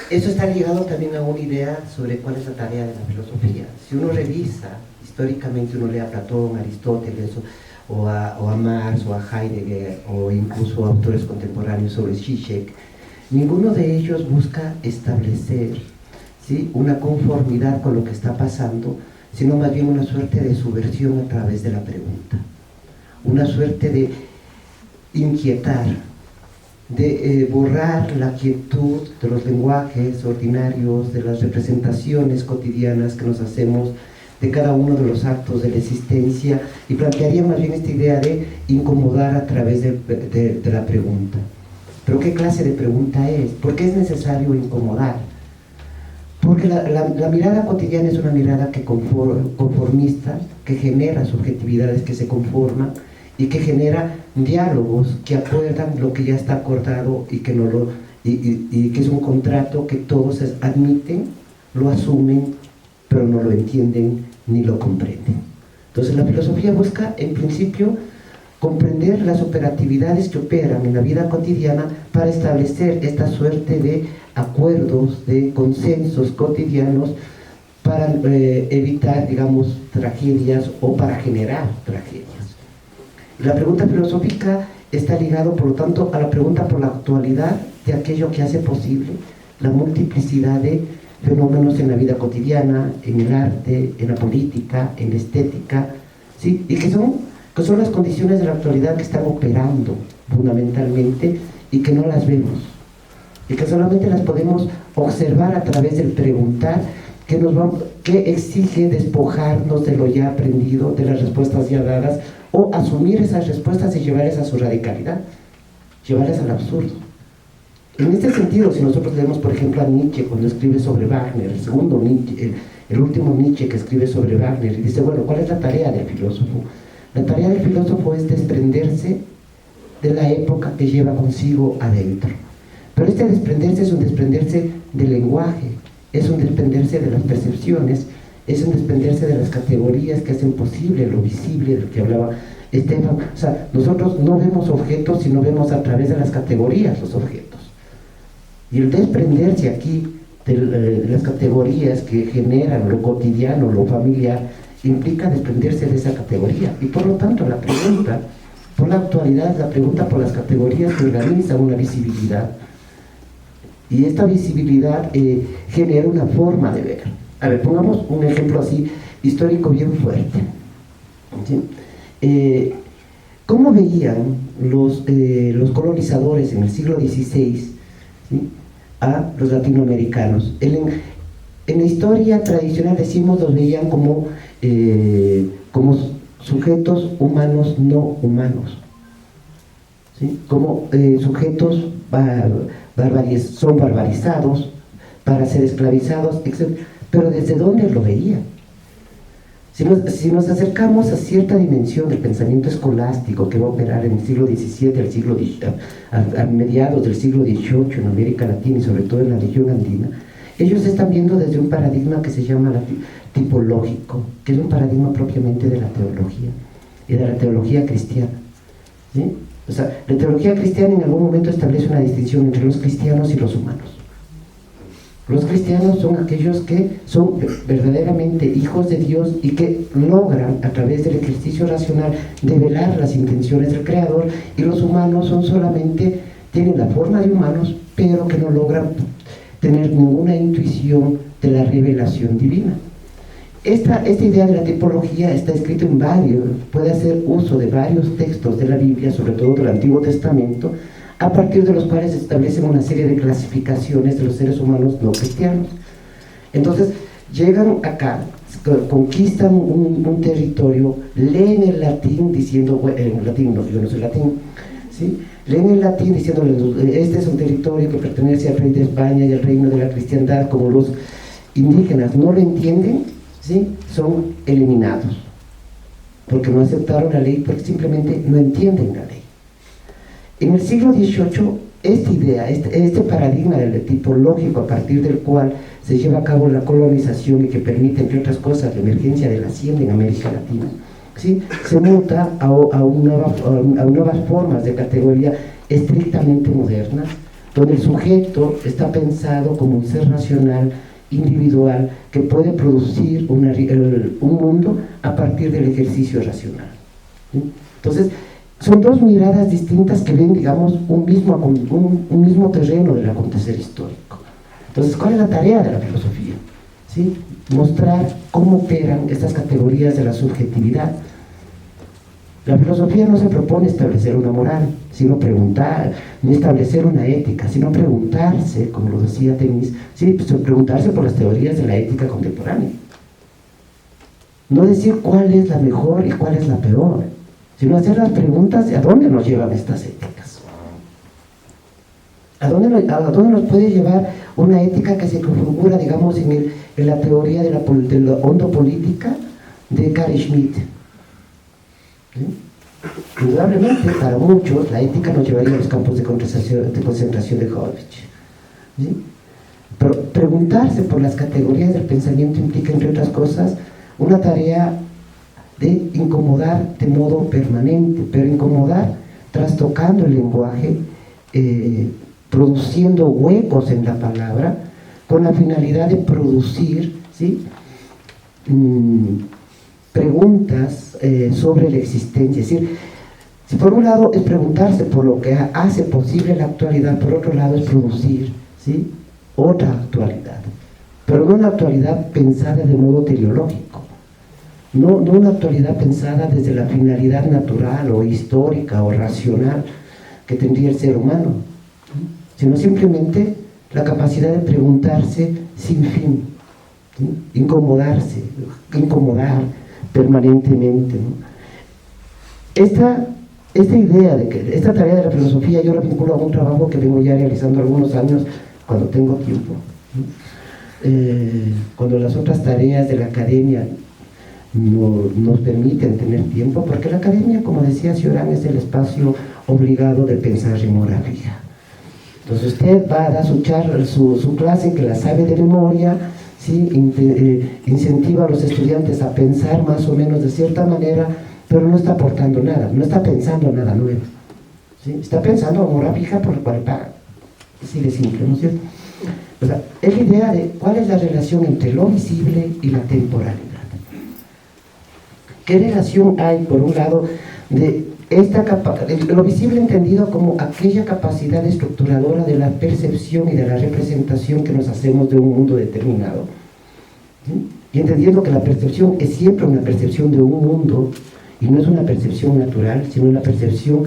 eso está ligado también a una idea sobre cuál es la tarea de la filosofía. Si uno revisa históricamente, uno lee a Platón, a Aristóteles, o a Marx, o a Heidegger, o incluso a autores contemporáneos sobre Zizek, ninguno de ellos busca establecer, ¿sí?, una conformidad con lo que está pasando, sino más bien una suerte de subversión a través de la pregunta, una suerte de inquietar, de borrar la quietud de los lenguajes ordinarios, de las representaciones cotidianas que nos hacemos de cada uno de los actos de la existencia, y plantearía más bien esta idea de incomodar a través de la pregunta. ¿Pero qué clase de pregunta es? ¿Por qué es necesario incomodar? Porque la mirada cotidiana es una mirada que conformista, que genera subjetividades que se conforman y que genera diálogos que acuerdan lo que ya está acordado y que, y que es un contrato que todos admiten, lo asumen, pero no lo entienden ni lo comprenden. Entonces la filosofía busca, en principio, comprender las operatividades que operan en la vida cotidiana para establecer esta suerte de acuerdos, de consensos cotidianos para evitar, digamos, tragedias o para generar tragedias. La pregunta filosófica está ligado, por lo tanto, a la pregunta por la actualidad de aquello que hace posible la multiplicidad de fenómenos en la vida cotidiana, en el arte, en la política, en la estética, ¿sí?, y que son las condiciones de la actualidad que están operando fundamentalmente y que no las vemos, y que solamente las podemos observar a través del preguntar, que exige despojarnos de lo ya aprendido, de las respuestas ya dadas, o asumir esas respuestas y llevarlas a su radicalidad, llevarlas al absurdo. En este sentido, si nosotros leemos, por ejemplo, a Nietzsche cuando escribe sobre Wagner, el segundo Nietzsche, el último Nietzsche que escribe sobre Wagner, y dice, bueno, ¿cuál es la tarea del filósofo? La tarea del filósofo es desprenderse de la época que lleva consigo adentro. Pero este desprenderse es un desprenderse del lenguaje, es un desprenderse de las percepciones, es un desprenderse de las categorías que hacen posible lo visible, del que hablaba Estefan. O sea, nosotros no vemos objetos, sino vemos a través de las categorías los objetos. Y el desprenderse aquí de las categorías que generan lo cotidiano, lo familiar, implica desprenderse de esa categoría. Y por lo tanto, la pregunta por la actualidad, la pregunta por las categorías que organizan una visibilidad. Y esta visibilidad genera una forma de ver. A ver, pongamos un ejemplo así, histórico bien fuerte. ¿Sí? ¿Cómo veían los colonizadores en el siglo XVI, ¿sí?, a los latinoamericanos? En la historia tradicional decimos los veían como sujetos humanos no humanos, ¿sí?, como sujetos son barbarizados para ser esclavizados, etc. Pero ¿desde dónde lo veían? Si nos acercamos a cierta dimensión del pensamiento escolástico que va a operar en el siglo XVII, a mediados del siglo XVIII en América Latina y sobre todo en la región andina, ellos están viendo desde un paradigma que se llama tipológico, que es un paradigma propiamente de la teología y de la teología cristiana, ¿sí? O sea, la teología cristiana en algún momento establece una distinción entre los cristianos y los humanos. Los cristianos son aquellos que son verdaderamente hijos de Dios y que logran a través del ejercicio racional develar las intenciones del Creador, y los humanos son solamente, tienen la forma de humanos, pero que no logran tener ninguna intuición de la revelación divina. Esta idea de la tipología está escrita en varios, puede hacer uso de varios textos de la Biblia, sobre todo del Antiguo Testamento, a partir de los cuales se establecen una serie de clasificaciones de los seres humanos no cristianos. Entonces, llegan acá, conquistan un territorio, leen el latín diciendo, en latín, no, yo no soy latín, ¿sí?, leen el latín diciendo, este es un territorio que pertenece al rey de España y al reino de la cristiandad. Como los indígenas no lo entienden, ¿sí?, son eliminados, porque no aceptaron la ley, porque simplemente no entienden la ley. En el siglo XVIII, esta idea, este paradigma del tipológico a partir del cual se lleva a cabo la colonización y que permite, entre otras cosas, la emergencia de la hacienda en América Latina, ¿sí?, se muta a nuevas formas de categoría estrictamente modernas, donde el sujeto está pensado como un ser racional, individual, que puede producir un mundo a partir del ejercicio racional, ¿sí? Entonces, son dos miradas distintas que ven, digamos, un mismo terreno del acontecer histórico. Entonces, ¿cuál es la tarea de la filosofía? ¿Sí? Mostrar cómo operan estas categorías de la subjetividad. La filosofía no se propone establecer una moral, sino preguntar, ni establecer una ética, sino preguntarse, como lo decía Temis, ¿sí?, pues preguntarse por las teorías de la ética contemporánea. No decir cuál es la mejor y cuál es la peor, sino hacer las preguntas de a dónde nos llevan estas éticas. ¿A dónde nos puede llevar una ética que se configura, digamos, en la teoría de la ontopolítica de Carl Schmitt? ¿Sí? Indudablemente, para muchos, la ética nos llevaría a los campos de concentración de Auschwitz, ¿sí? Pero preguntarse por las categorías del pensamiento implica, entre otras cosas, una tarea de incomodar de modo permanente, pero incomodar trastocando el lenguaje, produciendo huecos en la palabra, con la finalidad de producir, ¿sí?, preguntas sobre la existencia. Es decir, si por un lado es preguntarse por lo que hace posible la actualidad, por otro lado es producir, ¿sí?, otra actualidad, pero no una actualidad pensada de modo teleológico, no una actualidad pensada desde la finalidad natural o histórica o racional que tendría el ser humano, sino simplemente la capacidad de preguntarse sin fin, ¿sí?, incomodar permanentemente, ¿no? Esta idea de que esta tarea de la filosofía yo la vinculo a un trabajo que vengo ya realizando algunos años cuando tengo tiempo, ¿no? Cuando las otras tareas de la academia no nos permiten tener tiempo, porque la academia, como decía Cioran, es el espacio obligado de pensar en moralidad. Entonces usted va a dar su clase, que la sabe de memoria, ¿sí?, incentiva a los estudiantes a pensar más o menos de cierta manera, pero no está aportando nada, no está pensando nada nuevo, ¿sí? Está pensando en moral fija por el cual paga, así de simple, ¿no es cierto? O sea, es la idea de cuál es la relación entre lo visible y la temporalidad. ¿Qué relación hay, por un lado, de lo visible entendido como aquella capacidad estructuradora de la percepción y de la representación que nos hacemos de un mundo determinado, ¿sí?, y entendiendo que la percepción es siempre una percepción de un mundo y no es una percepción natural, sino una percepción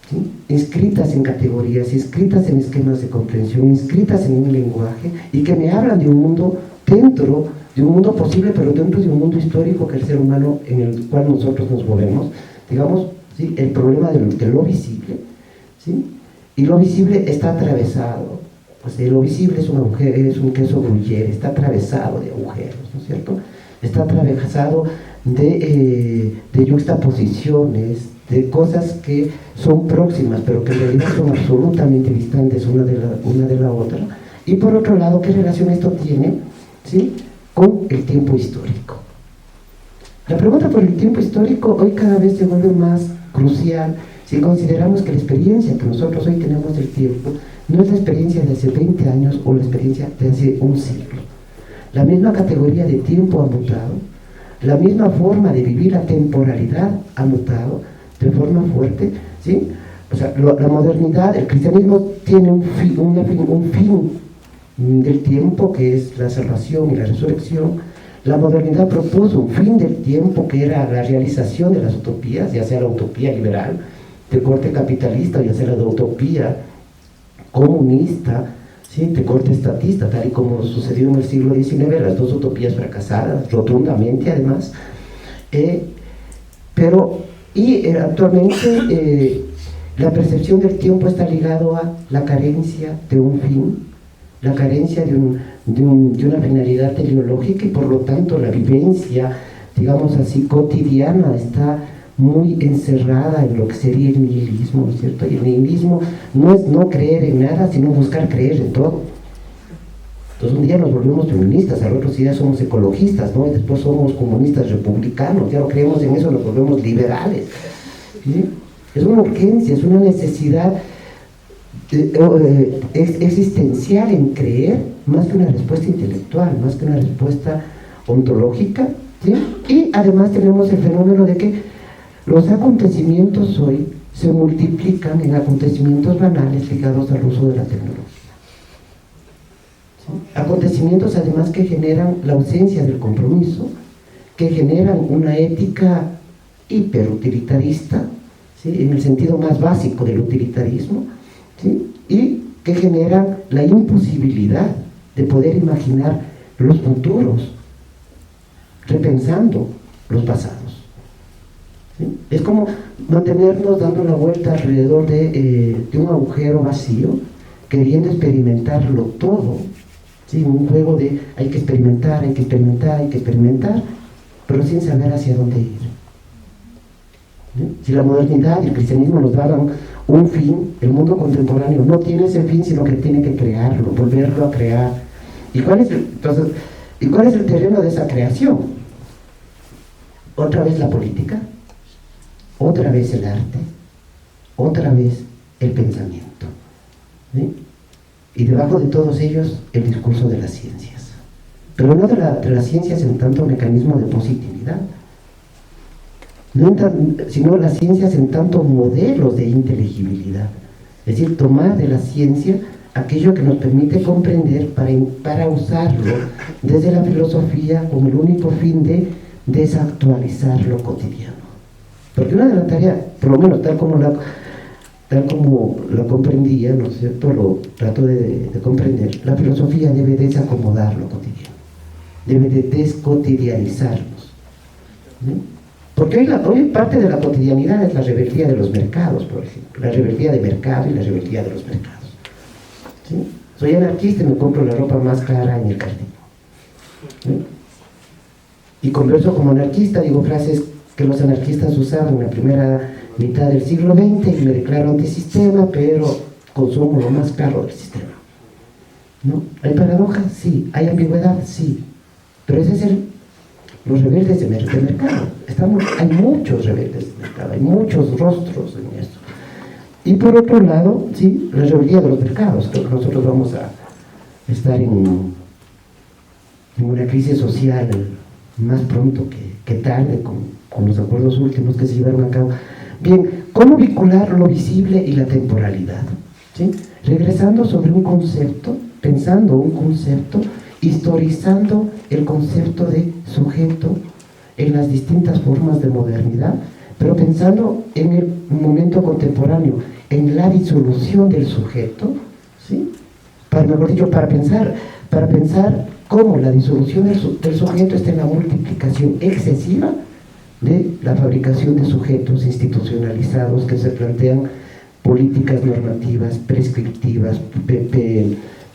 ¿sí? inscritas en categorías, inscritas en esquemas de comprensión, inscritas en un lenguaje, y que me hablan de un mundo dentro de un mundo posible, pero dentro de un mundo histórico que es el ser humano en el cual nosotros nos movemos. Digamos, ¿sí? El problema de lo visible, ¿sí? Y lo visible está atravesado, pues lo visible es un agujero, es un queso gruyere, está atravesado de agujeros, ¿no es cierto? Está atravesado de yuxtaposiciones, de cosas que son próximas, pero que en realidad son absolutamente distantes una de la otra. Y por otro lado, ¿qué relación esto tiene, ¿sí? con el tiempo histórico? La pregunta por el tiempo histórico hoy cada vez se vuelve más crucial si consideramos que la experiencia que nosotros hoy tenemos del tiempo no es la experiencia de hace 20 años o la experiencia de hace un siglo. La misma categoría de tiempo ha mutado, la misma forma de vivir la temporalidad ha mutado de forma fuerte, ¿sí? O sea, la modernidad, el cristianismo tiene un fin del tiempo, que es la salvación y la resurrección. La modernidad propuso un fin del tiempo, que era la realización de las utopías, ya sea la utopía liberal de corte capitalista, ya sea la utopía comunista, ¿sí? de corte estatista, tal y como sucedió en el siglo XIX, las dos utopías fracasadas, rotundamente además. Actualmente la percepción del tiempo está ligado a la carencia de un fin, la carencia de una finalidad teleológica, y por lo tanto la vivencia, digamos así, cotidiana está muy encerrada en lo que sería el nihilismo, ¿no es cierto? Y el nihilismo no es no creer en nada, sino buscar creer en todo. Entonces un día nos volvemos feministas, al otro día somos ecologistas, ¿no? Y después somos comunistas republicanos, ya no creemos en eso, nos volvemos liberales, ¿sí? Es una urgencia, es una necesidad existencial en creer, más que una respuesta intelectual, más que una respuesta ontológica, ¿sí? Y además tenemos el fenómeno de que los acontecimientos hoy se multiplican en acontecimientos banales ligados al uso de la tecnología, ¿sí? Acontecimientos además que generan la ausencia del compromiso, que generan una ética hiperutilitarista, ¿sí? En el sentido más básico del utilitarismo, ¿sí? Y que generan la imposibilidad de poder imaginar los futuros repensando los pasados, ¿sí? Es como mantenernos dando la vuelta alrededor de un agujero vacío, queriendo experimentarlo todo, ¿sí? Un juego de hay que experimentar, hay que experimentar, hay que experimentar, pero sin saber hacia dónde ir, ¿sí? Si la modernidad y el cristianismo nos daban un fin, el mundo contemporáneo no tiene ese fin, sino que tiene que crearlo, volverlo a crear. ¿Y cuál es el terreno de esa creación? Otra vez la política, otra vez el arte, otra vez el pensamiento, ¿sí? Y debajo de todos ellos el discurso de las ciencias, pero no de las ciencias en tanto mecanismo de positividad, sino las ciencias en tanto modelos de inteligibilidad, es decir, tomar de la ciencia aquello que nos permite comprender para usarlo desde la filosofía con el único fin de desactualizar lo cotidiano. Porque una de las tareas, por lo menos tal como lo comprendía, ¿no es cierto?, lo trato de comprender, la filosofía debe desacomodar lo cotidiano, debe de descotidianizarnos, ¿sí? Porque hoy parte de la cotidianidad es la rebeldía de los mercados, por ejemplo, la rebeldía de mercado y la rebeldía de los mercados, ¿sí? Soy anarquista y me compro la ropa más cara en el Cartier, ¿sí? Y converso como anarquista, digo frases que los anarquistas usaban en la primera mitad del siglo XX y me declaro antisistema, pero consumo lo más caro del sistema, ¿no? ¿Hay paradoja? Sí. ¿Hay ambigüedad? Sí. Pero ese es los rebeldes de mercado. Hay muchos rebeldes de mercado, hay muchos rostros en esto. Y por otro lado, sí, la rebeldía de los mercados. Creo que nosotros vamos a estar en una crisis social más pronto que tarde con los acuerdos últimos que se llevaron a cabo. Bien, ¿cómo vincular lo visible y la temporalidad? ¿Sí? Regresando sobre un concepto, pensando un concepto, historizando el concepto de sujeto en las distintas formas de modernidad, pero pensando en el momento contemporáneo, en la disolución del sujeto, ¿sí? Mejor dicho, para pensar cómo la disolución del sujeto está en la multiplicación excesiva de la fabricación de sujetos institucionalizados que se plantean políticas normativas, prescriptivas,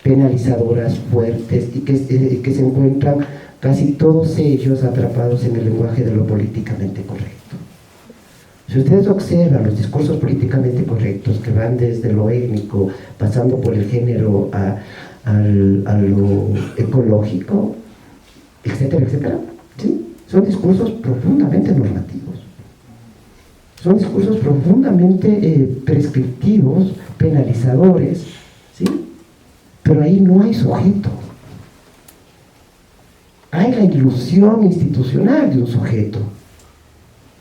penalizadoras fuertes y que se encuentran casi todos ellos atrapados en el lenguaje de lo políticamente correcto. Si ustedes observan los discursos políticamente correctos que van desde lo étnico, pasando por el género a lo ecológico, etcétera, etcétera, ¿sí? Son discursos profundamente normativos. Son discursos profundamente prescriptivos, penalizadores, ¿sí? Pero ahí no hay sujeto. Hay la ilusión institucional de un sujeto,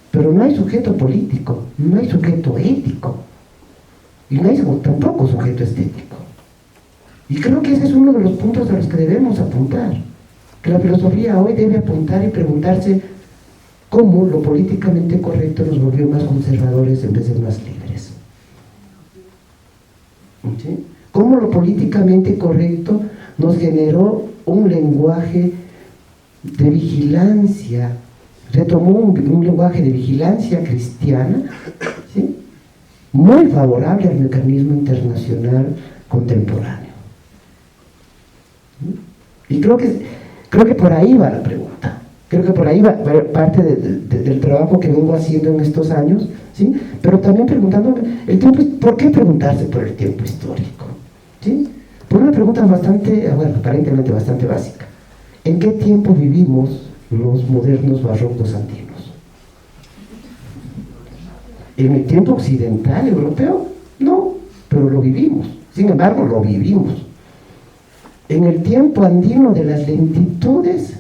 pero no hay sujeto político, no hay sujeto ético, y no hay tampoco sujeto estético. Y creo que ese es uno de los puntos a los que debemos apuntar, que la filosofía hoy debe apuntar y preguntarse cómo lo políticamente correcto nos volvió más conservadores en vez de más libres. ¿Sí? Cómo lo políticamente correcto nos generó un lenguaje de vigilancia, retomó un lenguaje de vigilancia cristiana, ¿sí? Muy favorable al mecanismo internacional contemporáneo. ¿Sí? Y creo que por ahí va la pregunta. Creo que por ahí va parte del trabajo que vengo haciendo en estos años, ¿sí? Pero también preguntándome, ¿por qué preguntarse por el tiempo histórico? ¿Sí? Por una pregunta bastante, bueno, aparentemente bastante básica. ¿En qué tiempo vivimos los modernos barrocos andinos? ¿En el tiempo occidental europeo? No, pero lo vivimos. Sin embargo, lo vivimos. En el tiempo andino de las lentitudes,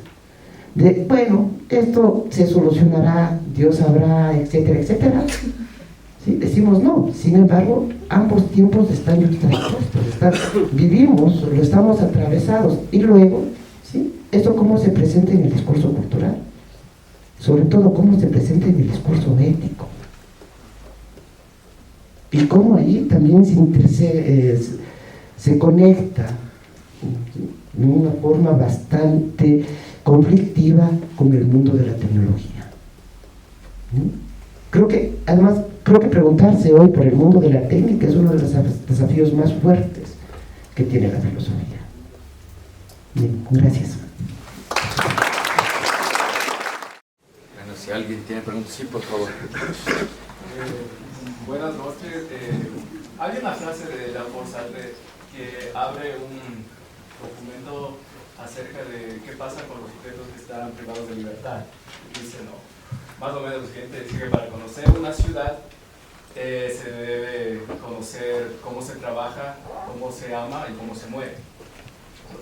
bueno, esto se solucionará, Dios sabrá, etcétera, etcétera. ¿Sí? Decimos no. Sin embargo, ambos tiempos están juxtapuestos. Vivimos, lo estamos atravesados. Y luego, ¿sí? Esto cómo se presenta en el discurso cultural, sobre todo cómo se presenta en el discurso ético, y cómo ahí también se conecta de una forma bastante conflictiva con el mundo de la tecnología. Creo que preguntarse hoy por el mundo de la técnica es uno de los desafíos más fuertes que tiene la filosofía. Bien, gracias. Bueno, si alguien tiene preguntas, sí, por favor. Buenas noches. Hay una frase de Jean-Paul Sartre que abre un documento acerca de qué pasa con los sujetos que están privados de libertad. Dice, no, más o menos lo siguiente, dice que para conocer una ciudad se debe conocer cómo se trabaja, cómo se ama y cómo se muere.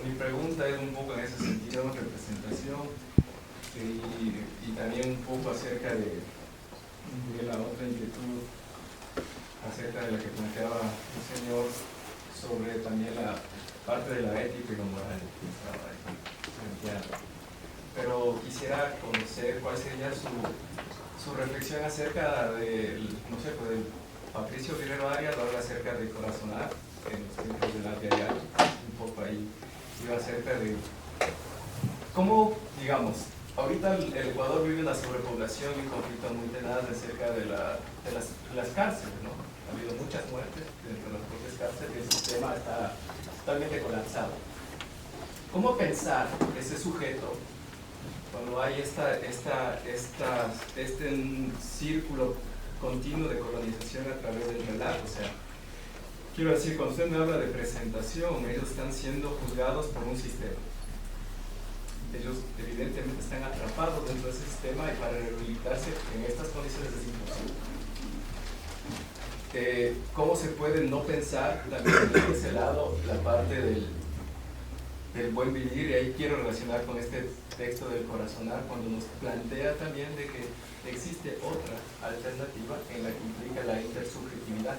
Mi pregunta es un poco en ese sentido, representación, y también un poco acerca de la otra inquietud, acerca de la que planteaba el señor sobre también la parte de la ética y lo moral que estaba ahí planteando. Pero quisiera conocer cuál sería su reflexión acerca del, no sé, pues del Patricio Guerrero Arias, habla acerca de corazonar en los tiempos del arte diario, un poco ahí iba acerca de cómo, digamos, ahorita el Ecuador vive una sobrepoblación y un conflicto muy tenaz acerca de las cárceles, ¿no? Ha habido muchas muertes dentro de las propias cárceles y el sistema está totalmente colapsado. ¿Cómo pensar ese sujeto cuando hay este círculo continuo de colonización a través del relato? O sea, quiero decir, cuando usted me habla de presentación, ellos están siendo juzgados por un sistema. Ellos evidentemente están atrapados dentro de ese sistema y para rehabilitarse en estas condiciones es imposible. ¿Cómo se puede no pensar también de ese lado la parte del buen vivir? Y ahí quiero relacionar con este texto del Corazonar, cuando nos plantea también de que existe otra alternativa en la que implica la intersubjetividad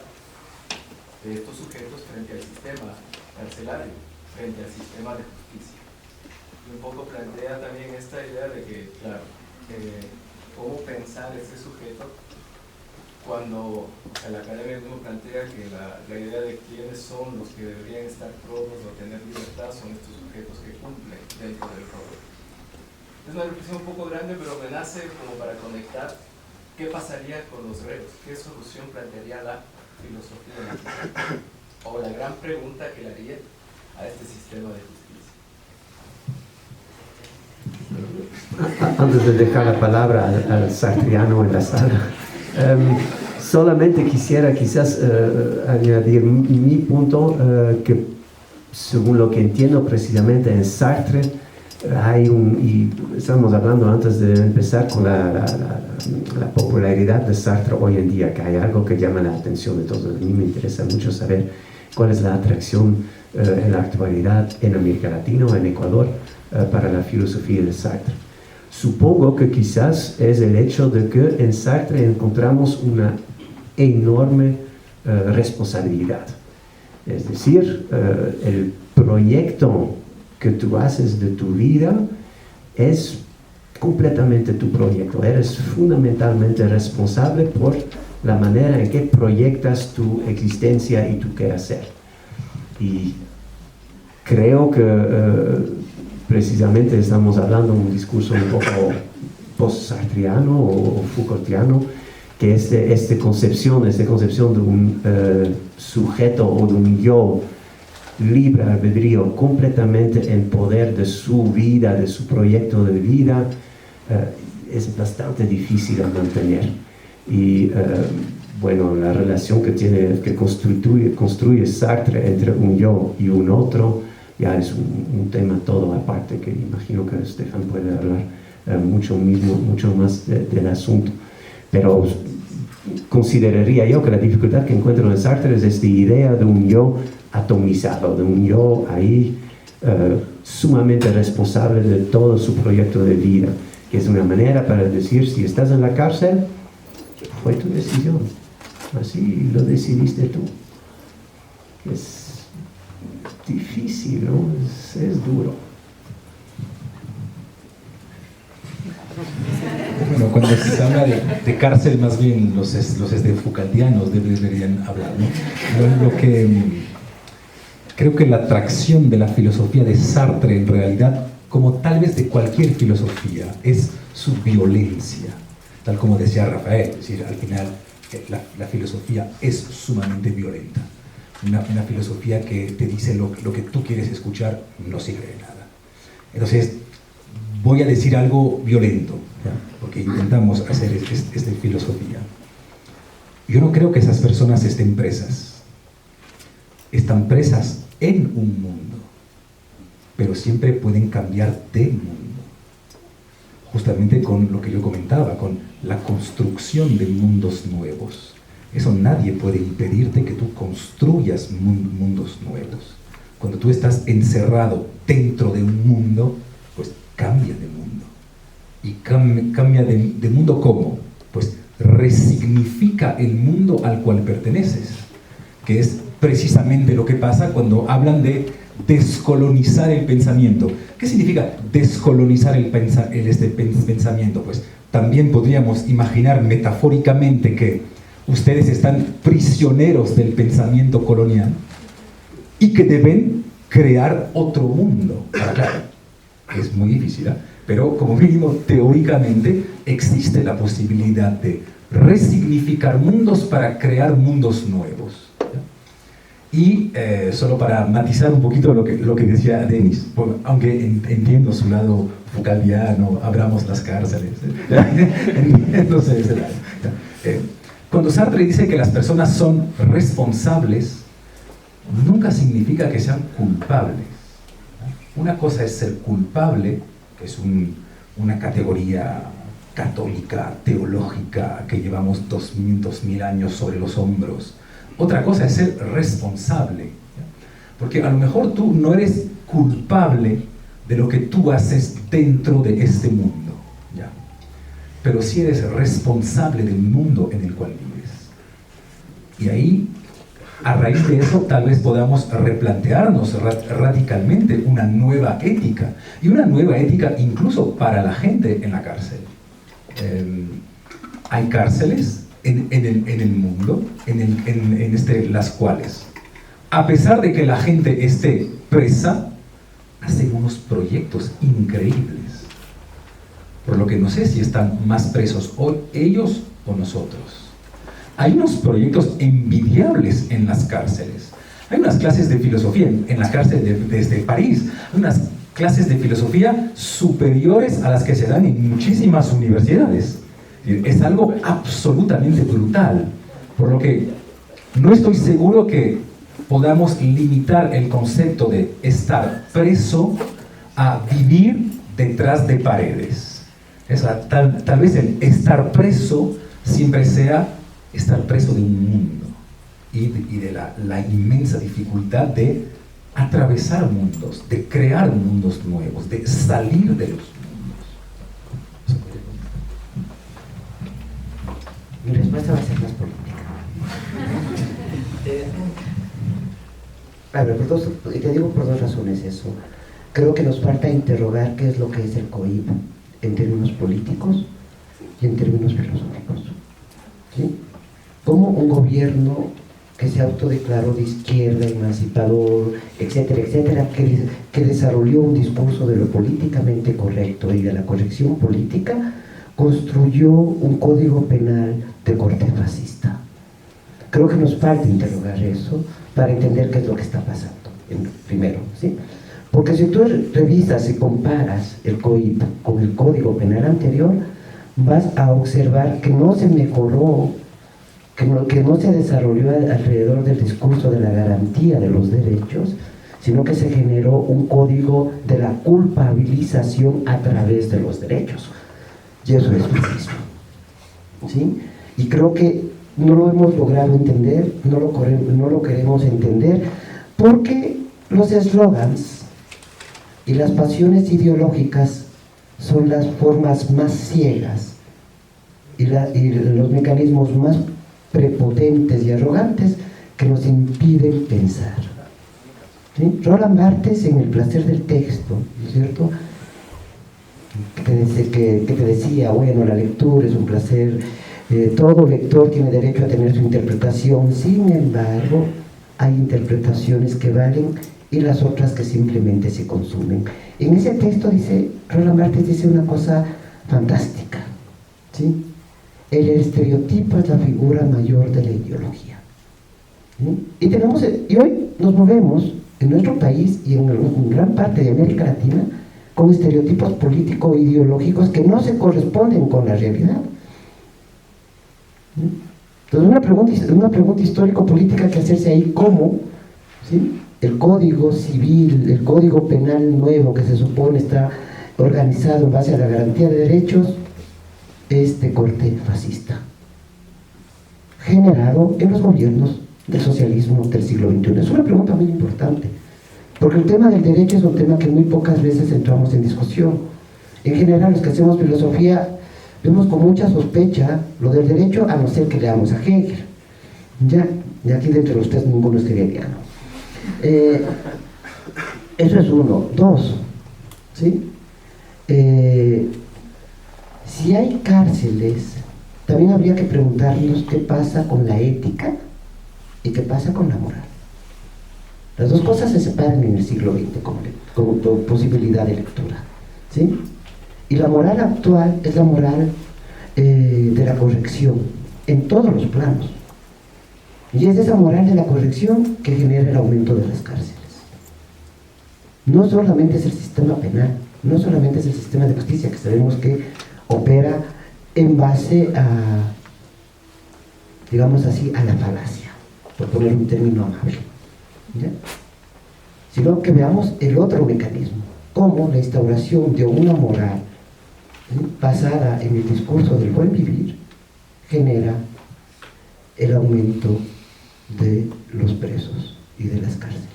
de estos sujetos frente al sistema carcelario, frente al sistema de justicia. Y un poco plantea también esta idea de que, claro, cómo pensar ese sujeto cuando la academia mismo plantea que la idea de quiénes son los que deberían estar probos o tener libertad son estos sujetos que cumplen dentro del rol. Es una reflexión un poco grande, pero me nace como para conectar qué pasaría con los reos, qué solución plantearía la filosofía o la gran pregunta que le haría a este sistema de justicia. Antes de dejar la palabra al sartriano en la sala, solamente quisiera quizás añadir mi punto, que según lo que entiendo precisamente en Sartre, hay y estábamos hablando antes de empezar con la popularidad de Sartre hoy en día, que hay algo que llama la atención de todos. A mí me interesa mucho saber cuál es la atracción en la actualidad en América Latina o en Ecuador para la filosofía de Sartre. Supongo que quizás es el hecho de que en Sartre encontramos una enorme responsabilidad. Es decir, el proyecto que tú haces de tu vida es completamente tu proyecto. Eres fundamentalmente responsable por la manera en que proyectas tu existencia y tu quehacer. Y creo que precisamente estamos hablando de un discurso un poco post-sartriano o Foucaultiano, que esta concepción de un sujeto o de un yo libre albedrío, completamente en poder de su vida, de su proyecto de vida, es bastante difícil de mantener. Y bueno, la relación que construye Sartre entre un yo y un otro ya es un tema todo aparte, que imagino que Stefan puede hablar mucho más del asunto. Pero consideraría yo que la dificultad que encuentro en Sartre es esta idea de un yo atomizado, de un yo ahí sumamente responsable de todo su proyecto de vida, que es una manera para decir, si estás en la cárcel, fue tu decisión, así lo decidiste tú. Es difícil, ¿no? Es duro. Bueno, cuando se habla de cárcel, más bien los Foucaultianos deberían hablar, ¿no? Lo que creo que la atracción de la filosofía de Sartre, en realidad, como tal vez de cualquier filosofía, es su violencia, tal como decía Rafael, es decir, al final la filosofía es sumamente violenta. Una filosofía que te dice lo que tú quieres escuchar no sirve de nada. Entonces, voy a decir algo violento, ¿ya? Porque intentamos hacer esta filosofía. Yo no creo que esas personas estén presas. Están presas en un mundo, pero siempre pueden cambiar de mundo. Justamente con lo que yo comentaba, con la construcción de mundos nuevos. Eso nadie puede impedirte que tú construyas mundos nuevos. Cuando tú estás encerrado dentro de un mundo, pues cambia de mundo. ¿Y cambia de mundo cómo? Pues resignifica el mundo al cual perteneces, que es precisamente lo que pasa cuando hablan de descolonizar el pensamiento. ¿Qué significa descolonizar el pensamiento? Pues también podríamos imaginar metafóricamente que ustedes están prisioneros del pensamiento colonial y que deben crear otro mundo. Claro, es muy difícil, ¿eh? Pero como mínimo teóricamente existe la posibilidad de resignificar mundos para crear mundos nuevos. Y solo para matizar un poquito lo que decía Denis, aunque entiendo su lado Foucaultiano, abramos las cárceles, entiendo ese lado. Cuando Sartre dice que las personas son responsables, nunca significa que sean culpables. Una cosa es ser culpable, que es una categoría católica, teológica, que llevamos 2000 años sobre los hombros. Otra cosa es ser responsable, porque a lo mejor tú no eres culpable de lo que tú haces dentro de este mundo, ¿ya? Pero sí eres responsable del mundo en el cual vives. Y ahí, a raíz de eso, tal vez podamos replantearnos radicalmente una nueva ética, y una nueva ética incluso para la gente en la cárcel. hay cárceles en el mundo las cuales, a pesar de que la gente esté presa, hacen unos proyectos increíbles. Por lo que no sé si están más presos ellos o nosotros. Hay unos proyectos envidiables en las cárceles. Hay unas clases de filosofía en la cárcel desde París. Hay unas clases de filosofía superiores a las que se dan en muchísimas universidades. Es algo absolutamente brutal. Por lo que no estoy seguro que podamos limitar el concepto de estar preso a vivir detrás de paredes. Tal vez el estar preso siempre sea estar preso de un mundo y de la inmensa dificultad de atravesar mundos, de crear mundos nuevos, de salir de los mundos. Mi respuesta va a ser más política. A ver, te digo por dos razones eso. Creo que nos falta interrogar qué es lo que es el COIP en términos políticos y en términos filosóficos. ¿Sí? Como un gobierno que se autodeclaró de izquierda, emancipador, etcétera, etcétera, que desarrolló un discurso de lo políticamente correcto y de la corrección política, construyó un código penal de corte fascista. Creo que nos falta interrogar eso para entender qué es lo que está pasando, primero, ¿sí? Porque si tú revisas y comparas el COIP con el Código Penal anterior, vas a observar que no se mejoró, que no se desarrolló alrededor del discurso de la garantía de los derechos, sino que se generó un código de la culpabilización a través de los derechos. Y eso es fascismo, ¿sí? Y creo que no lo hemos logrado entender, no lo queremos entender, porque los eslogans y las pasiones ideológicas son las formas más ciegas y los mecanismos más prepotentes y arrogantes que nos impiden pensar. ¿Sí? Roland Barthes, en El placer del texto, ¿no es cierto?, que te decía, bueno, la lectura es un placer, todo lector tiene derecho a tener su interpretación, sin embargo, hay interpretaciones que valen y las otras que simplemente se consumen. En ese texto Roland Barthes dice una cosa fantástica, ¿sí? El estereotipo es la figura mayor de la ideología, ¿sí? Y hoy nos movemos en nuestro país y en gran parte de América Latina con estereotipos político-ideológicos que no se corresponden con la realidad. Entonces una pregunta histórico-política que hacerse ahí, ¿cómo, ¿sí?, el código civil, el código penal nuevo que se supone está organizado en base a la garantía de derechos, es de corte fascista, generado en los gobiernos del socialismo del siglo XXI? Es una pregunta muy importante, porque el tema del derecho es un tema que muy pocas veces entramos en discusión. En general, los que hacemos filosofía vemos con mucha sospecha lo del derecho, a no ser que leamos a Hegel. Y aquí dentro de ustedes ninguno es hegeliano. Eso es uno. Dos, ¿sí? Si hay cárceles, también habría que preguntarnos qué pasa con la ética y qué pasa con la moral. Las dos cosas se separan en el siglo XX como posibilidad de lectura, ¿sí? Y la moral actual es la moral de la corrección en todos los planos. Y es esa moral de la corrección que genera el aumento de las cárceles. No solamente es el sistema penal, no solamente es el sistema de justicia, que sabemos que opera en base a, digamos así, a la falacia, por poner un término amable, ¿ya?, sino que veamos el otro mecanismo, como la instauración de una moral, ¿sí?, basada en el discurso del buen vivir, genera el aumento de los presos y de las cárceles.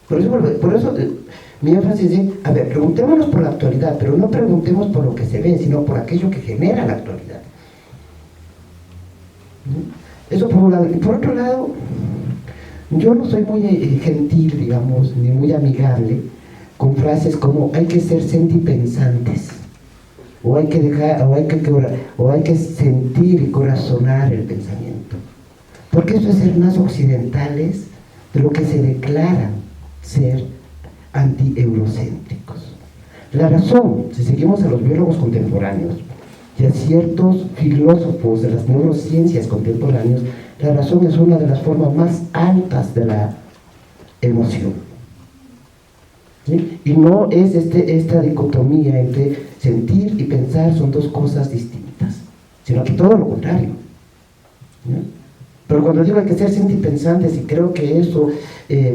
Por eso mi énfasis es, a ver, preguntémonos por la actualidad, pero no preguntemos por lo que se ve, sino por aquello que genera la actualidad. Eso por un lado. Y por otro lado, yo no soy muy gentil, digamos, ni muy amigable con frases como hay que ser sentipensantes o hay que dejar, o hay que sentir y corazonar el pensamiento. Porque eso es ser más occidentales de lo que se declaran ser anti-eurocéntricos. La razón, si seguimos a los biólogos contemporáneos y a ciertos filósofos de las neurociencias contemporáneos, la razón es una de las formas más altas de la emoción. ¿Sí? Y no es esta dicotomía entre sentir y pensar son dos cosas distintas, sino que todo lo contrario. ¿Sí? Pero cuando digo hay que ser sentipensantes, y creo que eso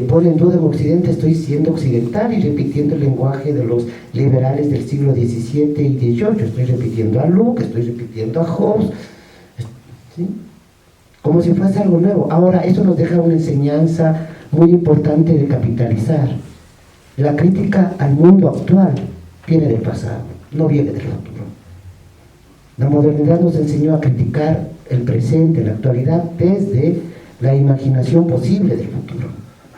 pone en duda en Occidente, estoy siendo occidental y repitiendo el lenguaje de los liberales del siglo XVII y XVIII. Estoy repitiendo a Locke, estoy repitiendo a Hobbes, ¿sí? Como si fuese algo nuevo. Ahora, eso nos deja una enseñanza muy importante de capitalizar. La crítica al mundo actual viene del pasado, no viene del futuro. La modernidad nos enseñó a criticar el presente, la actualidad, desde la imaginación posible del futuro.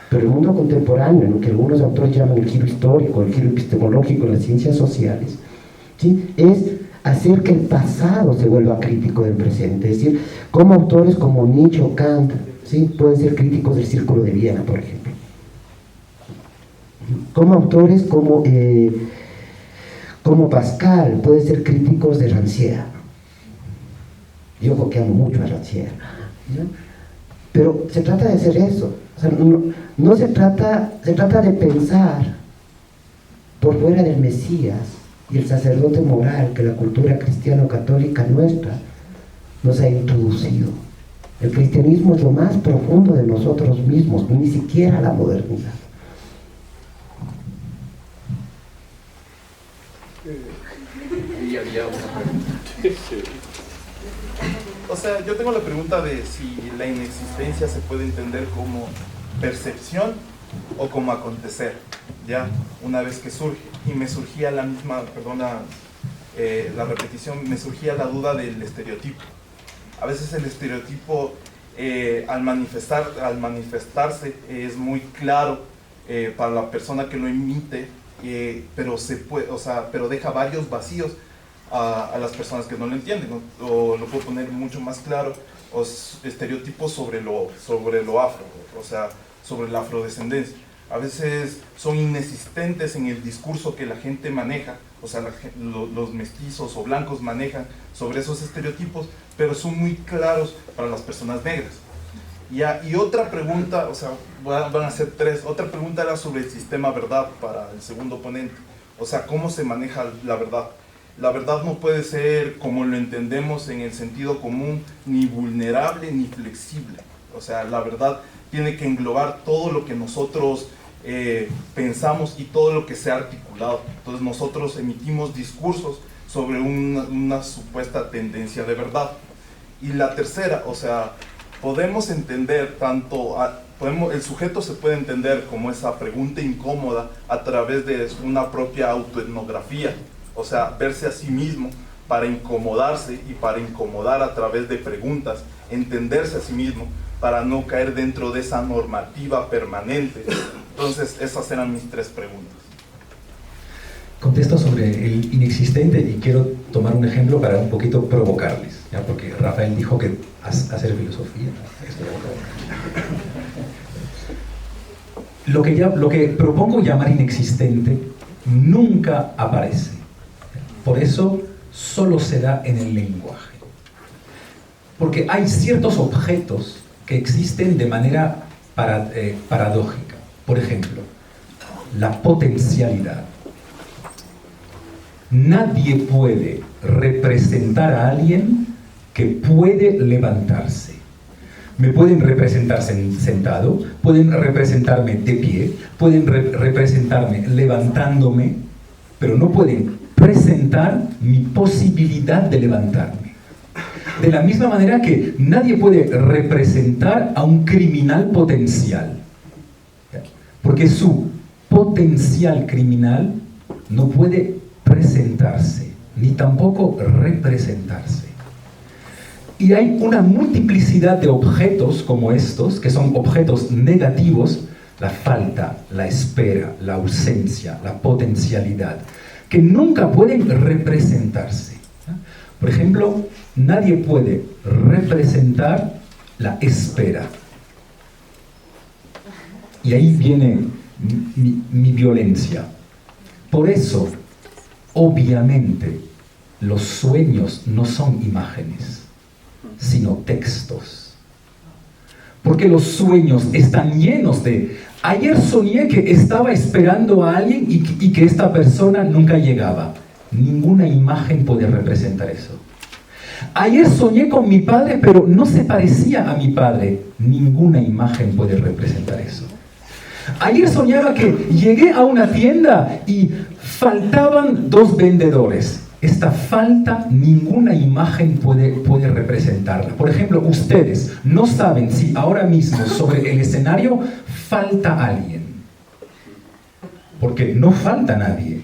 Pero el mundo contemporáneo, en lo que algunos autores llaman el giro histórico, el giro epistemológico en las ciencias sociales, ¿sí?, es hacer que el pasado se vuelva crítico del presente. Es decir, como autores como Nietzsche o Kant, ¿sí?, pueden ser críticos del Círculo de Viena, por ejemplo. Como autores como Pascal pueden ser críticos de Rancière. Yo porque amo mucho a Rancière, ¿no? Pero se trata de hacer eso. O sea, no se trata de pensar por fuera del Mesías y el sacerdote moral que la cultura cristiano-católica nuestra nos ha introducido. El cristianismo es lo más profundo de nosotros mismos, ni siquiera la modernidad. Y había una pregunta. O sea, yo tengo la pregunta de si la inexistencia se puede entender como percepción o como acontecer, ya, una vez que surge. Y me surgía la misma, perdona la repetición, me surgía la duda del estereotipo. A veces el estereotipo al manifestarse es muy claro para la persona que lo emite, pero pero deja varios vacíos a las personas que no lo entienden, ¿no? O lo puedo poner mucho más claro, estereotipos sobre lo afro, o sea, sobre la afrodescendencia. A veces son inexistentes en el discurso que la gente maneja, o sea, los mestizos o blancos manejan sobre esos estereotipos, pero son muy claros para las personas negras. Y otra pregunta, o sea, van a ser tres. Otra pregunta era sobre el sistema verdad para el segundo ponente. O sea, ¿cómo se maneja la verdad? La verdad no puede ser como lo entendemos en el sentido común, ni vulnerable ni flexible. O sea, la verdad tiene que englobar todo lo que nosotros pensamos y todo lo que se ha articulado. Entonces nosotros emitimos discursos sobre una supuesta tendencia de verdad. Y la tercera, o sea, podemos entender el sujeto se puede entender como esa pregunta incómoda a través de una propia autoetnografía, o sea, verse a sí mismo para incomodarse y para incomodar a través de preguntas, entenderse a sí mismo para no caer dentro de esa normativa permanente. Entonces, esas eran mis tres preguntas. Contesto sobre el inexistente y quiero tomar un ejemplo para un poquito provocarles, ¿ya? Porque Rafael dijo que hacer filosofía es provocar. Lo que propongo llamar inexistente nunca aparece. Por eso solo se da en el lenguaje. Porque hay ciertos objetos que existen de manera paradójica. Por ejemplo, la potencialidad. Nadie puede representar a alguien que puede levantarse. Me pueden representar sentado, pueden representarme de pie, pueden representarme levantándome, pero no pueden presentar mi posibilidad de levantarme. De la misma manera que nadie puede representar a un criminal potencial, porque su potencial criminal no puede presentarse, ni tampoco representarse. Y hay una multiplicidad de objetos como estos, que son objetos negativos, la falta, la espera, la ausencia, la potencialidad, que nunca pueden representarse. Por ejemplo, nadie puede representar la espera. Y ahí viene mi violencia. Por eso, obviamente, los sueños no son imágenes, sino textos. Porque los sueños están llenos de... Ayer soñé que estaba esperando a alguien y que esta persona nunca llegaba. Ninguna imagen puede representar eso. Ayer soñé con mi padre, pero no se parecía a mi padre. Ninguna imagen puede representar eso. Ayer soñaba que llegué a una tienda y faltaban 2 vendedores. Esta falta, ninguna imagen puede representarla. Por ejemplo, ustedes no saben si ahora mismo sobre el escenario falta alguien. Porque no falta nadie.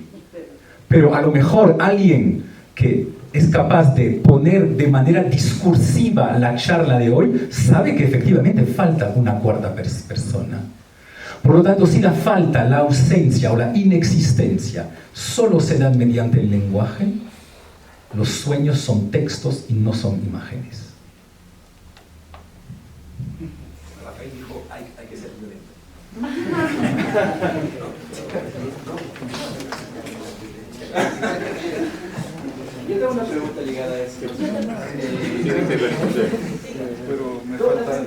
Pero a lo mejor alguien que es capaz de poner de manera discursiva la charla de hoy, sabe que efectivamente falta una cuarta persona. Por lo tanto, si la falta, la ausencia o la inexistencia solo se dan mediante el lenguaje, los sueños son textos y no son imágenes. Rafael dijo, hay que ser violento. Yo tengo una pregunta ligada a esto. Pero me falta...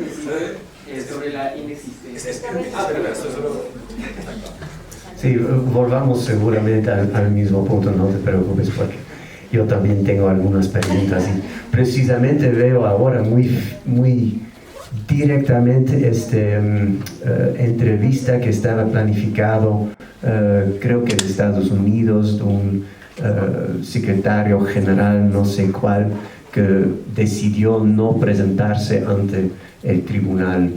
Sobre la inexistencia. Sí, volvamos seguramente al mismo punto, no te preocupes, porque yo también tengo algunas preguntas. Y precisamente veo ahora muy directamente esta entrevista que estaba planificado, creo que de Estados Unidos, de un secretario general, no sé cuál, que decidió no presentarse ante el tribunal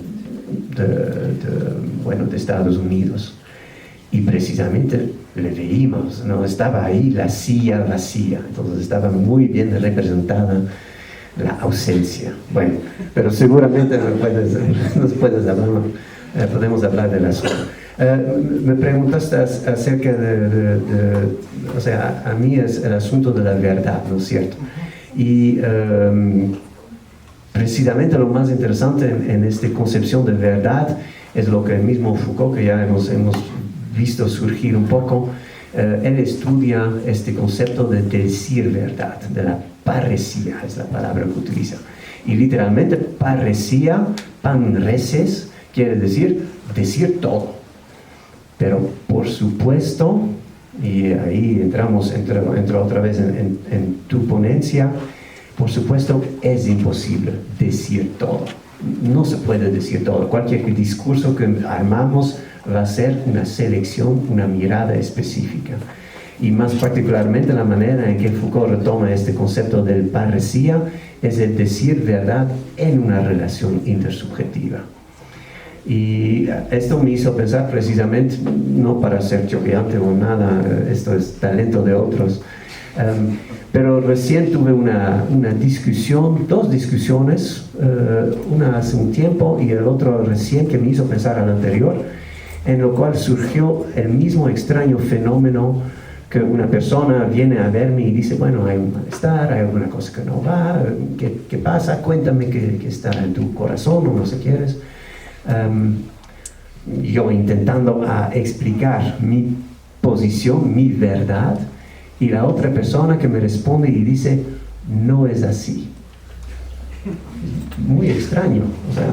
de Estados Unidos. Y precisamente le veíamos, ¿no? Estaba ahí la silla vacía, entonces estaba muy bien representada la ausencia. Bueno, pero seguramente nos puedes hablar, podemos hablar del asunto. Me preguntaste acerca o sea, a mí es el asunto de la verdad, ¿no es cierto? Y precisamente lo más interesante en esta concepción de verdad es lo que el mismo Foucault, que ya hemos visto surgir un poco, él estudia este concepto de decir verdad, de la parresía, es la palabra que utiliza. Y literalmente parresía, panreses, quiere decir todo. Pero por supuesto, y ahí entro otra vez en tu ponencia, por supuesto es imposible decir todo. No se puede decir todo. Cualquier discurso que armamos va a ser una selección, una mirada específica. Y más particularmente la manera en que Foucault retoma este concepto del parresía es el decir verdad en una relación intersubjetiva. Y esto me hizo pensar precisamente, no para ser choqueante o nada, esto es talento de otros, pero recién tuve una discusión, 2 discusiones, una hace un tiempo y el otro recién, que me hizo pensar al anterior, en lo cual surgió el mismo extraño fenómeno que una persona viene a verme y dice, bueno, hay un malestar, hay alguna cosa que no va, ¿qué pasa? Cuéntame qué está en tu corazón o no sé qué quieres. Yo intentando explicar mi posición, mi verdad, y la otra persona que me responde y dice, no es así. Muy extraño. O sea,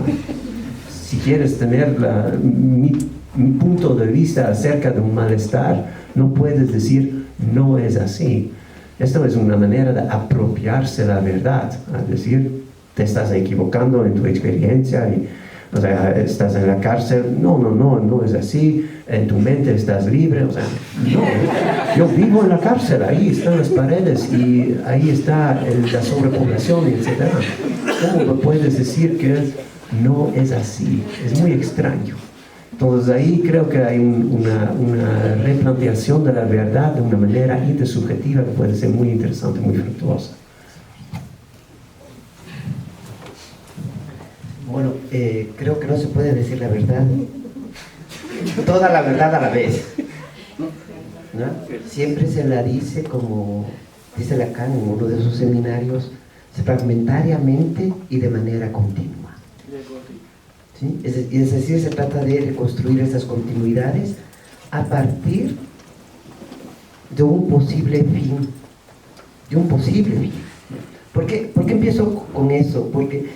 si quieres tener mi punto de vista acerca de un malestar, no puedes decir, no es así. Esto es una manera de apropiarse la verdad, es decir, te estás equivocando en tu experiencia y, o sea, estás en la cárcel, no es así, en tu mente estás libre, o sea, no, yo vivo en la cárcel, ahí están las paredes y ahí está la sobrepoblación, etc. ¿Cómo puedes decir que no es así? Es muy extraño. Entonces ahí creo que hay una replanteación de la verdad de una manera intersubjetiva que puede ser muy interesante, muy fructuosa. Bueno, creo que no se puede decir la verdad, toda la verdad a la vez, ¿no? Siempre se la dice como dice Lacan en uno de sus seminarios, fragmentariamente y de manera continua. ¿Sí? Es decir, se trata de reconstruir esas continuidades a partir de un posible fin. De un posible fin. ¿Por qué empiezo con eso? Porque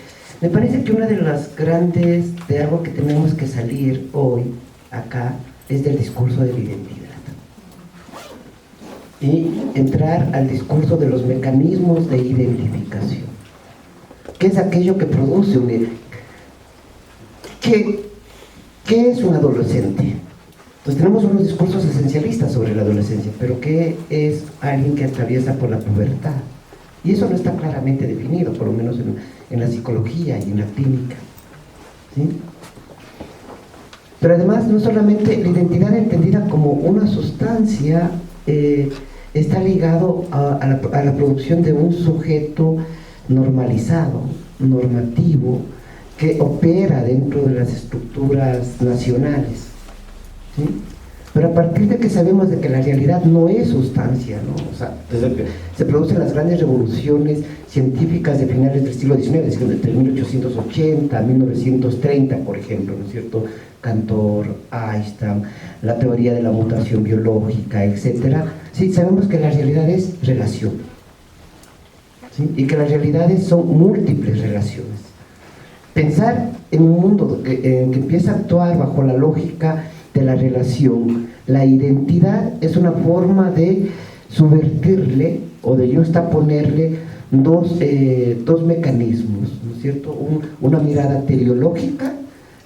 me parece que una de las grandes, de algo que tenemos que salir hoy, acá, es del discurso de la identidad. Y entrar al discurso de los mecanismos de identificación. ¿Qué es aquello que produce un... ¿Qué es un adolescente? Entonces tenemos unos discursos esencialistas sobre la adolescencia, pero ¿qué es alguien que atraviesa por la pubertad? Y eso no está claramente definido, por lo menos en la psicología y en la clínica. ¿Sí? Pero además, no solamente la identidad entendida como una sustancia está ligado a la producción de un sujeto normalizado, normativo, que opera dentro de las estructuras nacionales. ¿Sí? Pero a partir de que sabemos de que la realidad no es sustancia, ¿no? O sea, desde que se producen las grandes revoluciones científicas de finales del siglo XIX, es decir, entre 1880 a 1930, por ejemplo, ¿no es cierto? Cantor, Einstein, la teoría de la mutación biológica, etc. Sí, sabemos que la realidad es relación. ¿Sí? Y que las realidades son múltiples relaciones. Pensar en un mundo que empieza a actuar bajo la lógica de la relación, la identidad es una forma de subvertirle o de justaponerle dos mecanismos, ¿no es cierto? Una mirada teleológica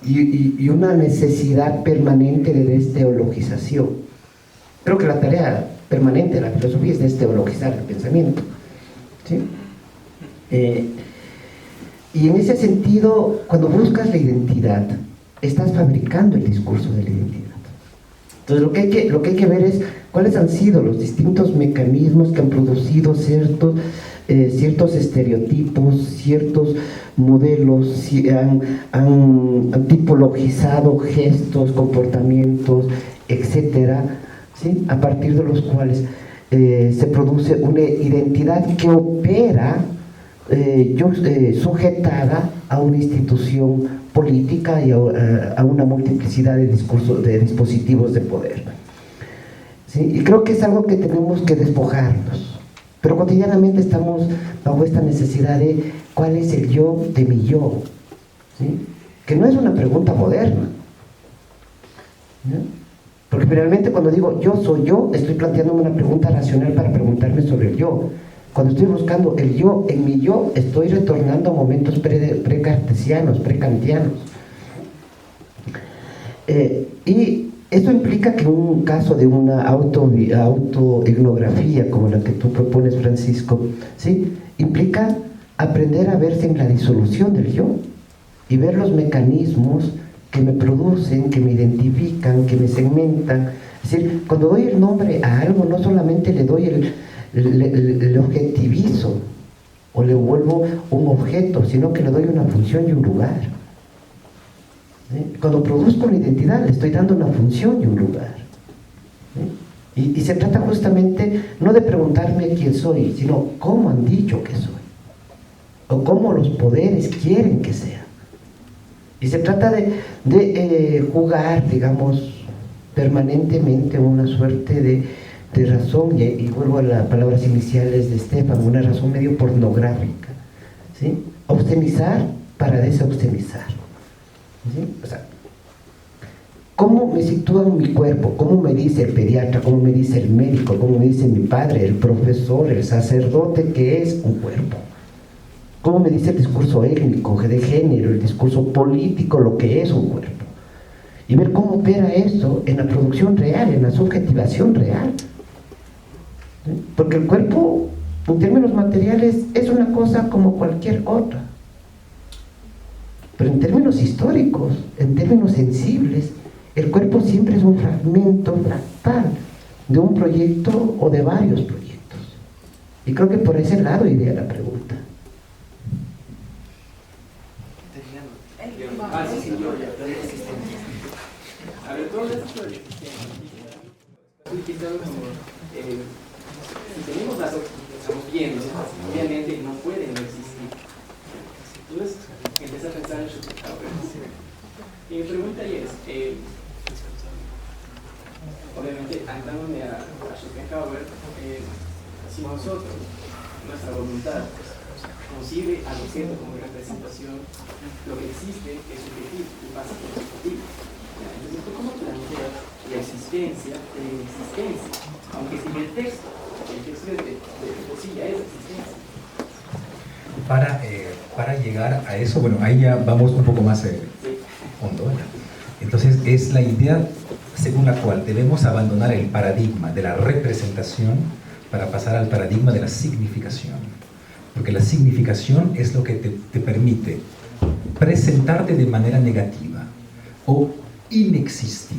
y una necesidad permanente de desteologización. Creo que la tarea permanente de la filosofía es desteologizar el pensamiento. ¿Sí? Y en ese sentido, cuando buscas la identidad, estás fabricando el discurso de la identidad. Entonces lo que hay que ver es cuáles han sido los distintos mecanismos que han producido ciertos estereotipos, ciertos modelos, han tipologizado gestos, comportamientos, etcétera, ¿sí? A partir de los cuales se produce una identidad que opera sujetada a una institución política y a una multiplicidad de dispositivos de poder. ¿Sí? Y creo que es algo que tenemos que despojarnos, pero cotidianamente estamos bajo esta necesidad de cuál es el yo de mi yo, ¿sí? Que no es una pregunta moderna, ¿no? Porque finalmente cuando digo yo soy yo, estoy planteándome una pregunta racional para preguntarme sobre el yo. Cuando estoy buscando el yo en mi yo, estoy retornando a momentos precartesianos, prekantianos. Y esto implica que en un caso de una autoetnografía como la que tú propones, Francisco, ¿sí? Implica aprender a verse en la disolución del yo y ver los mecanismos que me producen, que me identifican, que me segmentan. Es decir, cuando doy el nombre a algo, no solamente le doy el objetivizo o le vuelvo un objeto, sino que le doy una función y un lugar. ¿Sí? Cuando produzco una identidad, le estoy dando una función y un lugar. ¿Sí? Y se trata justamente no de preguntarme quién soy, sino cómo han dicho que soy, o cómo los poderes quieren que sea. Y se trata de jugar, digamos, permanentemente una suerte de razón, y vuelvo a las palabras iniciales de Stefan, una razón medio pornográfica, ¿sí? Obscenizar para desobscenizar, ¿sí? O sea, ¿cómo me sitúa en mi cuerpo? ¿Cómo me dice el pediatra? ¿Cómo me dice el médico? ¿Cómo me dice mi padre, el profesor, el sacerdote que es un cuerpo? ¿Cómo me dice el discurso étnico, de género, el discurso político, lo que es un cuerpo? Y ver cómo opera esto en la producción real, en la subjetivación real. ¿Sí? Porque el cuerpo, en términos materiales, es una cosa como cualquier otra. Pero en términos históricos, en términos sensibles, el cuerpo siempre es un fragmento fractal de un proyecto o de varios proyectos. Y creo que por ese lado iría la pregunta. A ver, todo esto Si tenemos las opciones que estamos viendo, obviamente no pueden no existir. Entonces, empieza a pensar en Schopenhauer. Y mi pregunta ahí es, obviamente, anclándome a Schopenhauer, si nosotros, nuestra voluntad, concibe al objeto como representación, lo que existe es subjetivo y pasa por subjetivo. Entonces, ¿tú cómo planteas la existencia de la inexistencia? Aunque sin el texto de sí ya es existencia. Para llegar a eso, bueno, ahí ya vamos un poco más hondo. Entonces, es la idea según la cual debemos abandonar el paradigma de la representación para pasar al paradigma de la significación. Porque la significación es lo que te permite presentarte de manera negativa o inexistir,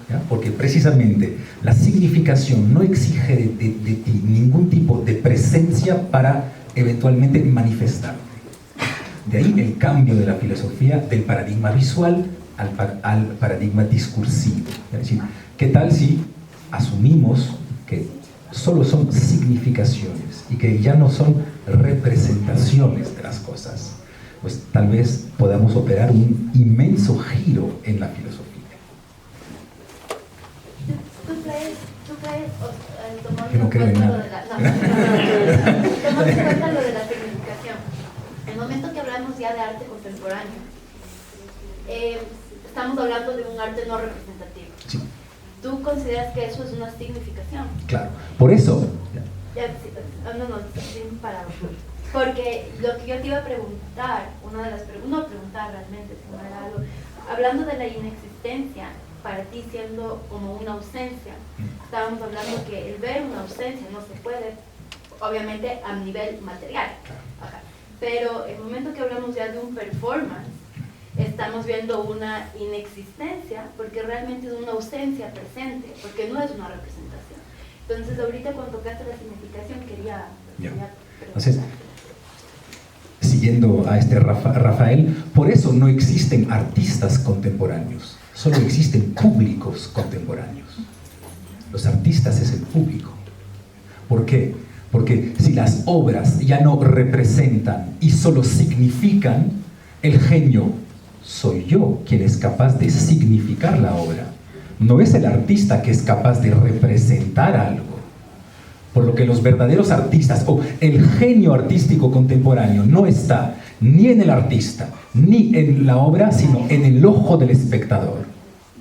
¿ya? Porque precisamente la significación no exige de ti ningún tipo de presencia para eventualmente manifestarte. De ahí el cambio de la filosofía del paradigma visual al paradigma discursivo. Es decir, ¿qué tal si asumimos que solo son significaciones y que ya no son representaciones de las cosas? Pues tal vez podamos operar un inmenso giro en la filosofía. Tomando Yo no creo en nada. Tomando en cuenta lo de la significación. El momento que hablamos ya de arte contemporáneo, estamos hablando de un arte no representativo. Sí. ¿Tú consideras que eso es una significación? Claro, por eso. No, sin parar. Porque lo que yo te iba a preguntar, no preguntar realmente, sino era algo, hablando de la inexistencia, para ti siendo como una ausencia, estábamos hablando que el ver una ausencia no se puede, obviamente a nivel material. Ajá. Pero el momento que hablamos ya de un performance, estamos viendo una inexistencia, porque realmente es una ausencia presente, porque no es una representación. Entonces, ahorita cuando tocaste la significación, quería Entonces, siguiendo a Rafael, por eso no existen artistas contemporáneos, solo existen públicos contemporáneos. Los artistas es el público. ¿Por qué? Porque si las obras ya no representan y solo significan, el genio soy yo quien es capaz de significar la obra. No es el artista que es capaz de representar algo. Por lo que los verdaderos artistas o el genio artístico contemporáneo no está ni en el artista, ni en la obra, sino en el ojo del espectador.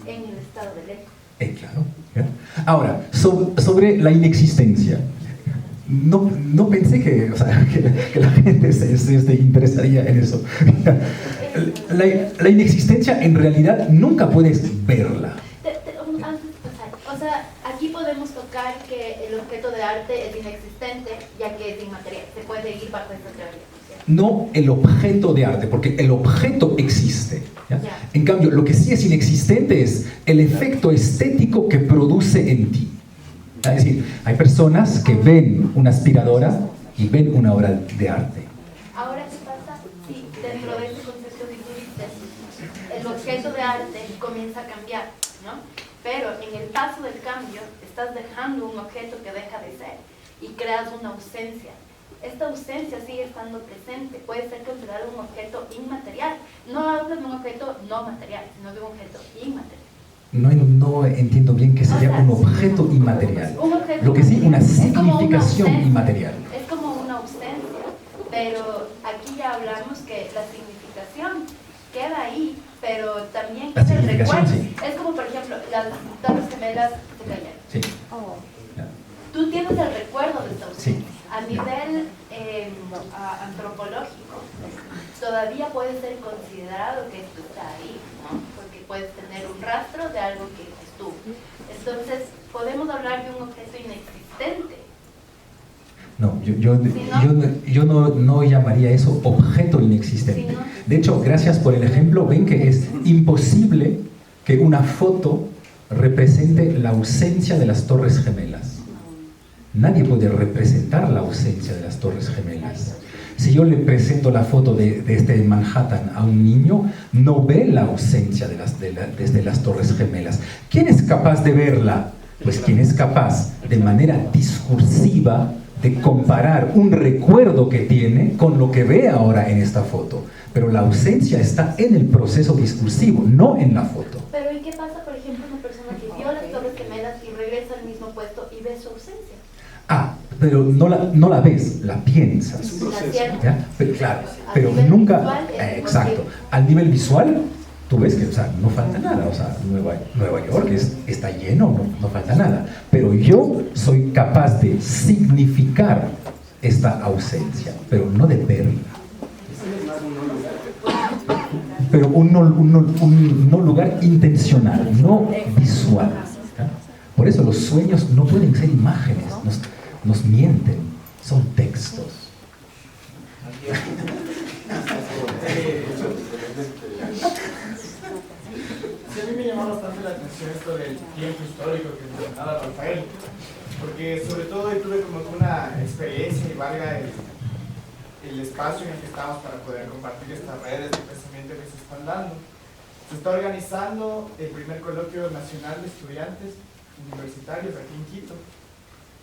En el estado del eco. Claro. ¿Ya? Ahora, sobre la inexistencia. No pensé que la gente se interesaría en eso. La inexistencia en realidad nunca puedes verla. O sea, aquí podemos tocar que el objeto de arte es inexistente, ya que es inmaterial. Se puede ir bajo esta teoría. No el objeto de arte, porque el objeto existe. ¿Ya? En cambio, lo que sí es inexistente es el efecto estético que produce en ti. Es decir, hay personas que ven una aspiradora y ven una obra de arte. Ahora, ¿qué pasa si dentro de este concepto que tú dices, el objeto de arte comienza a cambiar, ¿no? Pero en el paso del cambio estás dejando un objeto que deja de ser y creas una ausencia. Esta ausencia sigue estando presente, puede ser considerado un objeto inmaterial. No hablo de un objeto no material, sino de un objeto inmaterial. No entiendo bien qué sería un objeto inmaterial. Lo que sí, una significación inmaterial. Es como una ausencia, pero aquí ya hablamos que la significación queda ahí, pero también la significación, sí. Es como, por ejemplo, las Torres Gemelas se cayeron. Sí. Tú tienes el recuerdo de esta ausencia. Sí. A nivel antropológico, todavía puede ser considerado que esto está ahí, ¿no? Porque puedes tener un rastro de algo que estuvo. Entonces, podemos hablar de un objeto inexistente. No, yo no llamaría eso objeto inexistente. De hecho, gracias por el ejemplo, ven que es imposible que una foto represente la ausencia de las Torres Gemelas. Nadie puede representar la ausencia de las Torres Gemelas. Si yo le presento la foto de este Manhattan a un niño, no ve la ausencia de las Torres Gemelas. ¿Quién es capaz de verla? Pues quien es capaz de manera discursiva de comparar un recuerdo que tiene con lo que ve ahora en esta foto. Pero la ausencia está en el proceso discursivo, no en la foto. Pero ¿y qué pasa, por ejemplo, una persona que vio las Torres Gemelas y regresa al mismo puesto y ve su ausencia? Ah, pero no la ves, la piensas. Es un proceso. ¿Ya? Pero, claro, A pero nivel nunca... visual, exacto. Al nivel visual, tú ves que, o sea, no falta nada. O sea, Nueva York está lleno, no falta nada. Pero yo soy capaz de significar esta ausencia, pero no de verla. Pero un no lugar intencional, no visual. ¿Ya? Por eso los sueños no pueden ser imágenes, nos mienten, son textos. Sí, a mí me llamó bastante la atención esto del tiempo histórico que mencionaba Rafael, porque sobre todo yo tuve como que una experiencia, y valga el espacio en el que estamos para poder compartir estas redes de pensamiento que se están dando. Se está organizando el primer coloquio nacional de estudiantes universitarios aquí en Quito.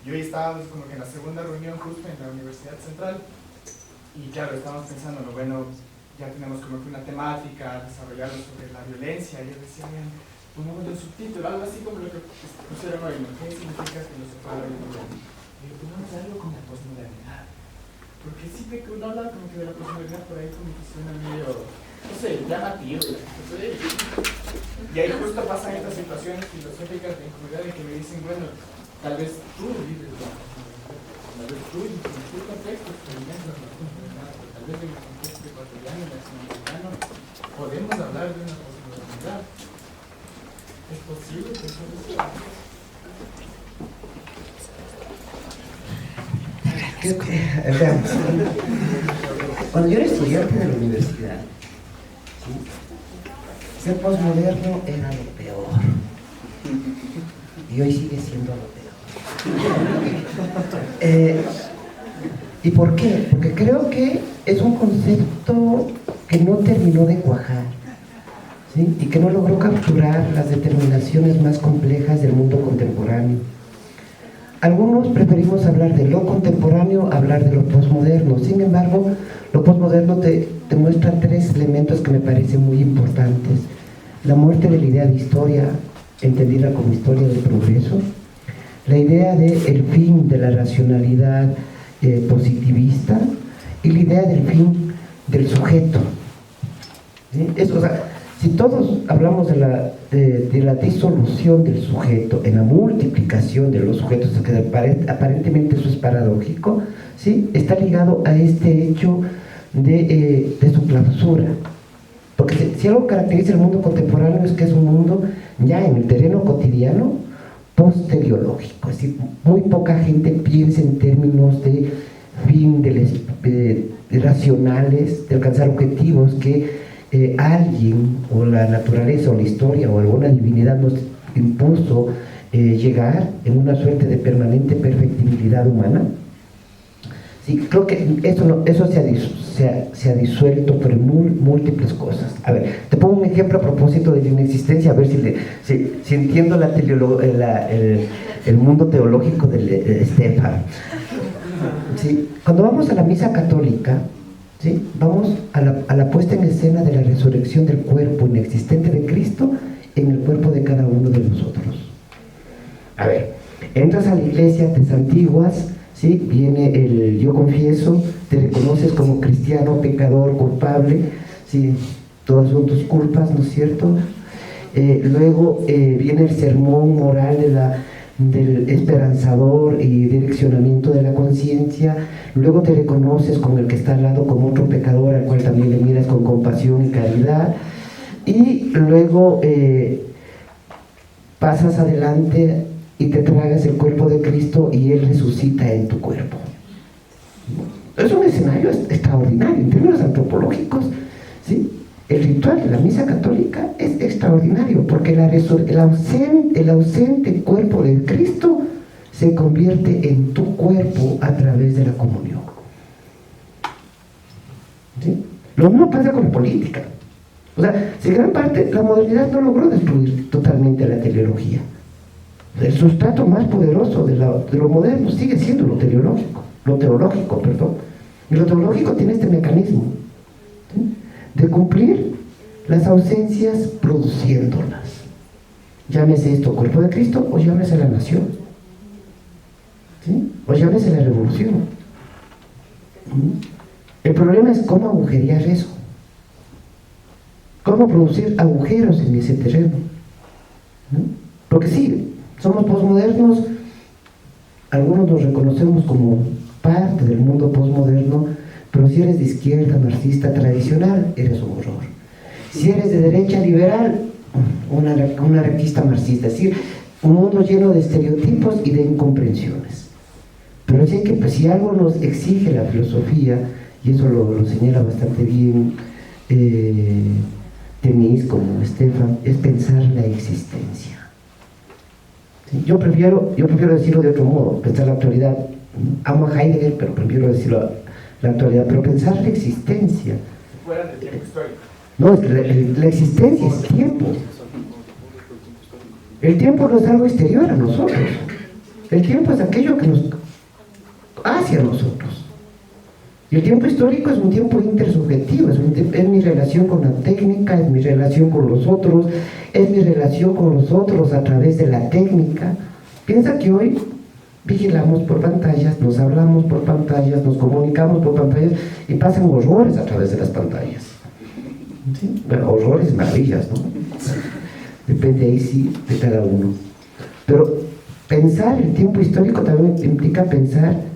Y hoy estábamos como que en la segunda reunión justo en la Universidad Central. Y claro, estábamos pensando, bueno, ya tenemos como que una temática, desarrollarlo sobre la violencia. Y ellos decían, pongámosle un subtítulo, algo así como lo que pusieron hoy, ¿no? ¿Qué significa filosofar hoy en día? Y pongamos algo con la posmodernidad. Porque siempre que uno habla como que de la posmodernidad, por ahí como que suena medio, no sé, llamativo. Y ahí justo pasan estas situaciones filosóficas de incomodidad en que me dicen, bueno, tal vez tú vives la posmodernidad, tal vez tú en tu contexto experimentas la posmodernidad, pero tal vez en el contexto ecuatoriano y latinoamericano podemos hablar de una posmodernidad. ¿Es posible que eso sea? Veamos. Cuando yo era estudiante de la universidad, ¿sí?, ser posmoderno era lo peor. Y hoy sigue siendo lo peor. ¿Y por qué? Porque creo que es un concepto que no terminó de cuajar, ¿sí?, y que no logró capturar las determinaciones más complejas del mundo contemporáneo. Algunos preferimos hablar de lo contemporáneo, hablar de lo posmoderno. Sin embargo, lo posmoderno te muestra tres elementos que me parecen muy importantes. La muerte de la idea de historia, entendida como historia del progreso. La idea del fin de la racionalidad positivista. Y la idea del fin del sujeto. ¿Sí? Eso, o sea, si todos hablamos de la disolución del sujeto, en la multiplicación de los sujetos, que aparentemente eso es paradójico, ¿sí?, está ligado a este hecho de su clausura. Porque si algo caracteriza el mundo contemporáneo es que es un mundo ya en el terreno cotidiano post-teleológico. Es decir, muy poca gente piensa en términos de fin, de racionales, de alcanzar objetivos que alguien o la naturaleza o la historia o alguna divinidad nos impuso llegar en una suerte de permanente perfectibilidad humana. Sí, creo que eso se ha disuelto por múltiples cosas. A ver, te pongo un ejemplo a propósito de la inexistencia, a ver si entiendo el mundo teológico de Stefan. Sí, cuando vamos a la misa católica, ¿sí?, vamos a la puesta en escena de la resurrección del cuerpo inexistente de Cristo en el cuerpo de cada uno de nosotros. A ver, entras a la iglesia, te santiguas, ¿sí?, viene el yo confieso, te reconoces como cristiano, pecador, culpable, ¿sí?, todas son tus culpas, ¿no es cierto? Luego viene el sermón moral del esperanzador y direccionamiento de la conciencia. Luego te reconoces con el que está al lado como otro pecador al cual también le miras con compasión y caridad, y luego pasas adelante y te tragas el cuerpo de Cristo y Él resucita en tu cuerpo. Es un escenario extraordinario en términos antropológicos, ¿sí? El ritual de la misa católica es extraordinario porque el ausente cuerpo de Cristo se convierte en tu cuerpo a través de la comunión. ¿Sí? Lo mismo pasa con la política. O sea, si gran parte la modernidad no logró destruir totalmente la teleología. El sustrato más poderoso de lo moderno sigue siendo lo teológico. Y lo teológico tiene este mecanismo, ¿sí?, de cumplir las ausencias produciéndolas. Llámese esto cuerpo de Cristo o llámese la nación, ¿sí?, o llámese la revolución. El problema es cómo agujerear eso, cómo producir agujeros en ese terreno, ¿no? Porque sí, somos posmodernos, algunos nos reconocemos como parte del mundo posmoderno, pero si eres de izquierda, marxista, tradicional, eres un horror. Si eres de derecha liberal, una anarquista marxista, es decir, un mundo lleno de estereotipos y de incomprensiones. Pero sí que, pues, si algo nos exige la filosofía, y eso lo señala bastante bien Denis como Stefan, es pensar la existencia. ¿Sí? Yo prefiero decirlo de otro modo, pensar la actualidad. Amo a Heidegger, pero prefiero decirlo la actualidad, pero pensar la existencia. Fuera del tiempo histórico. No, es que la existencia es tiempo. El tiempo no es algo exterior a nosotros. El tiempo es aquello que nos hace a nosotros. Y el tiempo histórico es un tiempo intersubjetivo, es mi relación con la técnica, es mi relación con los otros, es mi relación con los otros a través de la técnica. Piensa que hoy vigilamos por pantallas, nos hablamos por pantallas, nos comunicamos por pantallas y pasan horrores a través de las pantallas. ¿Sí? Bueno, horrores, maravillas, ¿no? Depende ahí sí de cada uno. Pero pensar el tiempo histórico también implica pensar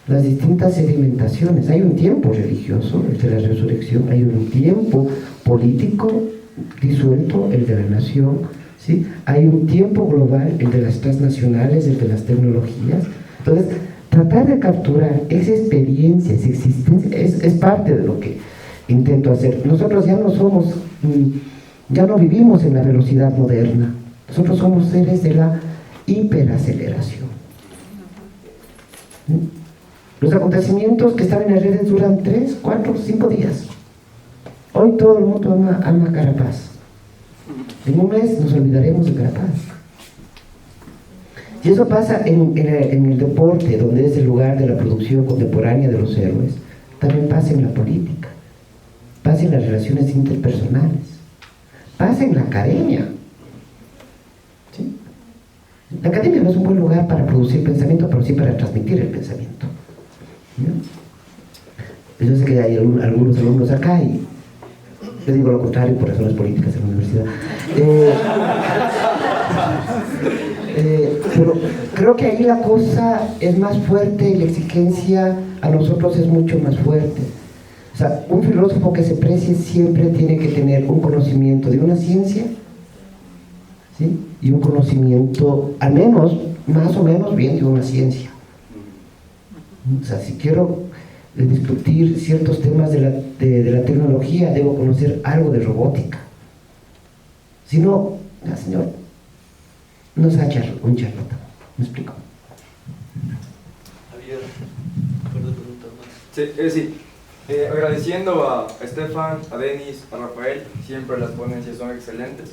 las distintas sedimentaciones. Hay un tiempo religioso, el de la resurrección, hay un tiempo político disuelto, el de la nación, ¿sí? Hay un tiempo global, el de las transnacionales, el de las tecnologías. Entonces, tratar de capturar esa experiencia, esa existencia, es parte de lo que intento hacer. Nosotros ya no somos, ya no vivimos en la velocidad moderna. Nosotros somos seres de la hiperaceleración. Los acontecimientos que están en las redes duran 3, 4, 5 días. Hoy todo el mundo ama Carapaz. En un mes nos olvidaremos de Carapaz. Y eso pasa en el deporte, donde es el lugar de la producción contemporánea de los héroes. También pasa en la política, pasa en las relaciones interpersonales, pasa en la academia. ¿Sí? La academia no es un buen lugar para producir pensamiento, pero sí para transmitir el pensamiento. Yo sé que hay algunos alumnos acá y yo digo lo contrario por razones políticas en la universidad. Pero creo que ahí la cosa es más fuerte y la exigencia a nosotros es mucho más fuerte. O sea, un filósofo que se precie siempre tiene que tener un conocimiento de una ciencia, ¿sí?, y un conocimiento, al menos, más o menos bien de una ciencia. O sea, si quiero discutir ciertos temas de la tecnología, debo conocer algo de robótica. Si no, señor, no sea un charlatán. ¿Me explico? Javier, preguntas más. Sí, es decir, agradeciendo a Stefan, a Denis, a Rafael, siempre las ponencias son excelentes.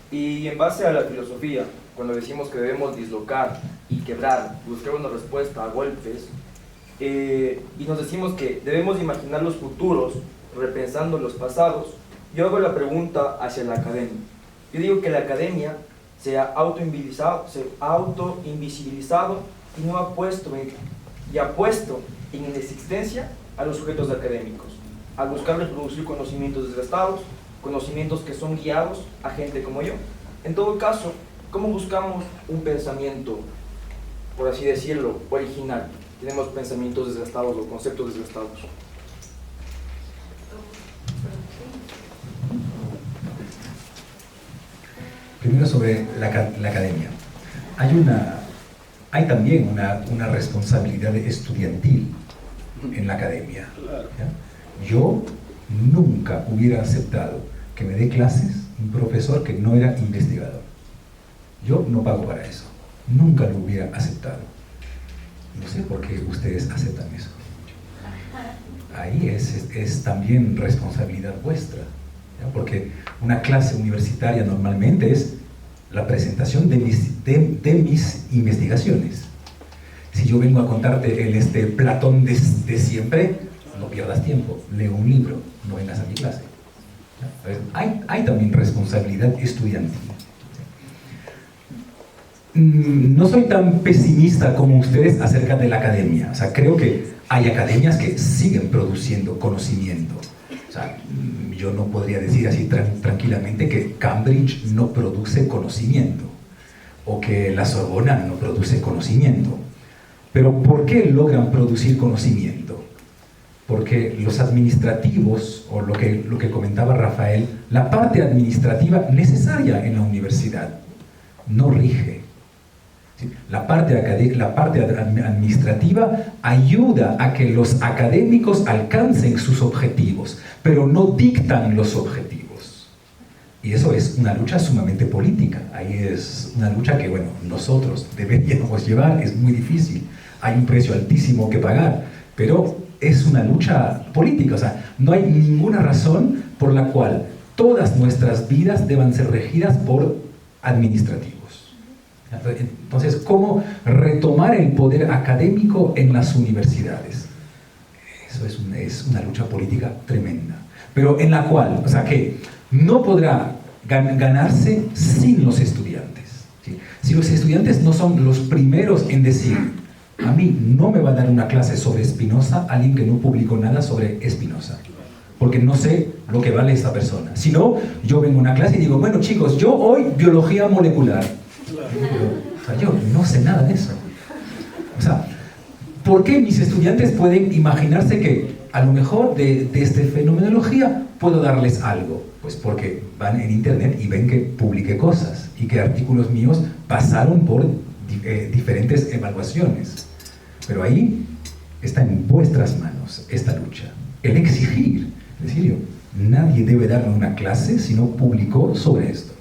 Y en base a la filosofía, cuando decimos que debemos dislocar y quebrar, buscar una respuesta a golpes, y nos decimos que debemos imaginar los futuros repensando los pasados, yo hago la pregunta hacia la academia. Yo digo que la academia se ha autoinvisibilizado y no ha puesto en la existencia a los sujetos académicos, a buscar reproducir conocimientos desgastados, conocimientos que son guiados a gente como yo. En todo caso, ¿cómo buscamos un pensamiento, por así decirlo, original? Tenemos pensamientos desgastados o conceptos desgastados. Primero sobre la academia. Hay también una responsabilidad estudiantil en la academia. ¿Ya? Yo nunca hubiera aceptado que me dé clases un profesor que no era investigador. Yo no pago para eso. Nunca lo hubiera aceptado. No sé por qué ustedes aceptan eso. Ahí es también responsabilidad vuestra, ¿ya? Porque una clase universitaria normalmente es la presentación de mis investigaciones. Si yo vengo a contarte el Platón de siempre, no pierdas tiempo, leo un libro, no vengas a mi clase. Hay también responsabilidad estudiantil. No soy tan pesimista como ustedes acerca de la academia. O sea, creo que hay academias que siguen produciendo conocimiento. O sea, yo no podría decir así tranquilamente que Cambridge no produce conocimiento o que la Sorbona no produce conocimiento. Pero ¿por qué logran producir conocimiento? Porque los administrativos, o lo que comentaba Rafael, la parte administrativa necesaria en la universidad no rige. La parte administrativa ayuda a que los académicos alcancen sus objetivos, pero no dictan los objetivos. Y eso es una lucha sumamente política. Ahí es una lucha que, bueno, nosotros deberíamos llevar, es muy difícil. Hay un precio altísimo que pagar, pero es una lucha política. O sea, no hay ninguna razón por la cual todas nuestras vidas deban ser regidas por administrativos. Entonces, ¿cómo retomar el poder académico en las universidades? Eso es una lucha política tremenda, pero en la cual, o sea, que no podrá ganarse sin los estudiantes, ¿sí? Si los estudiantes no son los primeros en decir, a mí no me va a dar una clase sobre Spinoza alguien que no publicó nada sobre Spinoza, porque no sé lo que vale esa persona. Si no, yo vengo a una clase y digo, bueno chicos, yo hoy biología molecular. O sea, yo no sé nada de eso. O sea, ¿por qué mis estudiantes pueden imaginarse que a lo mejor de esta fenomenología puedo darles algo? Pues porque van en internet y ven que publiqué cosas y que artículos míos pasaron por diferentes evaluaciones. Pero ahí está en vuestras manos esta lucha. El exigir, es decir, nadie debe darme una clase si no publicó sobre esto.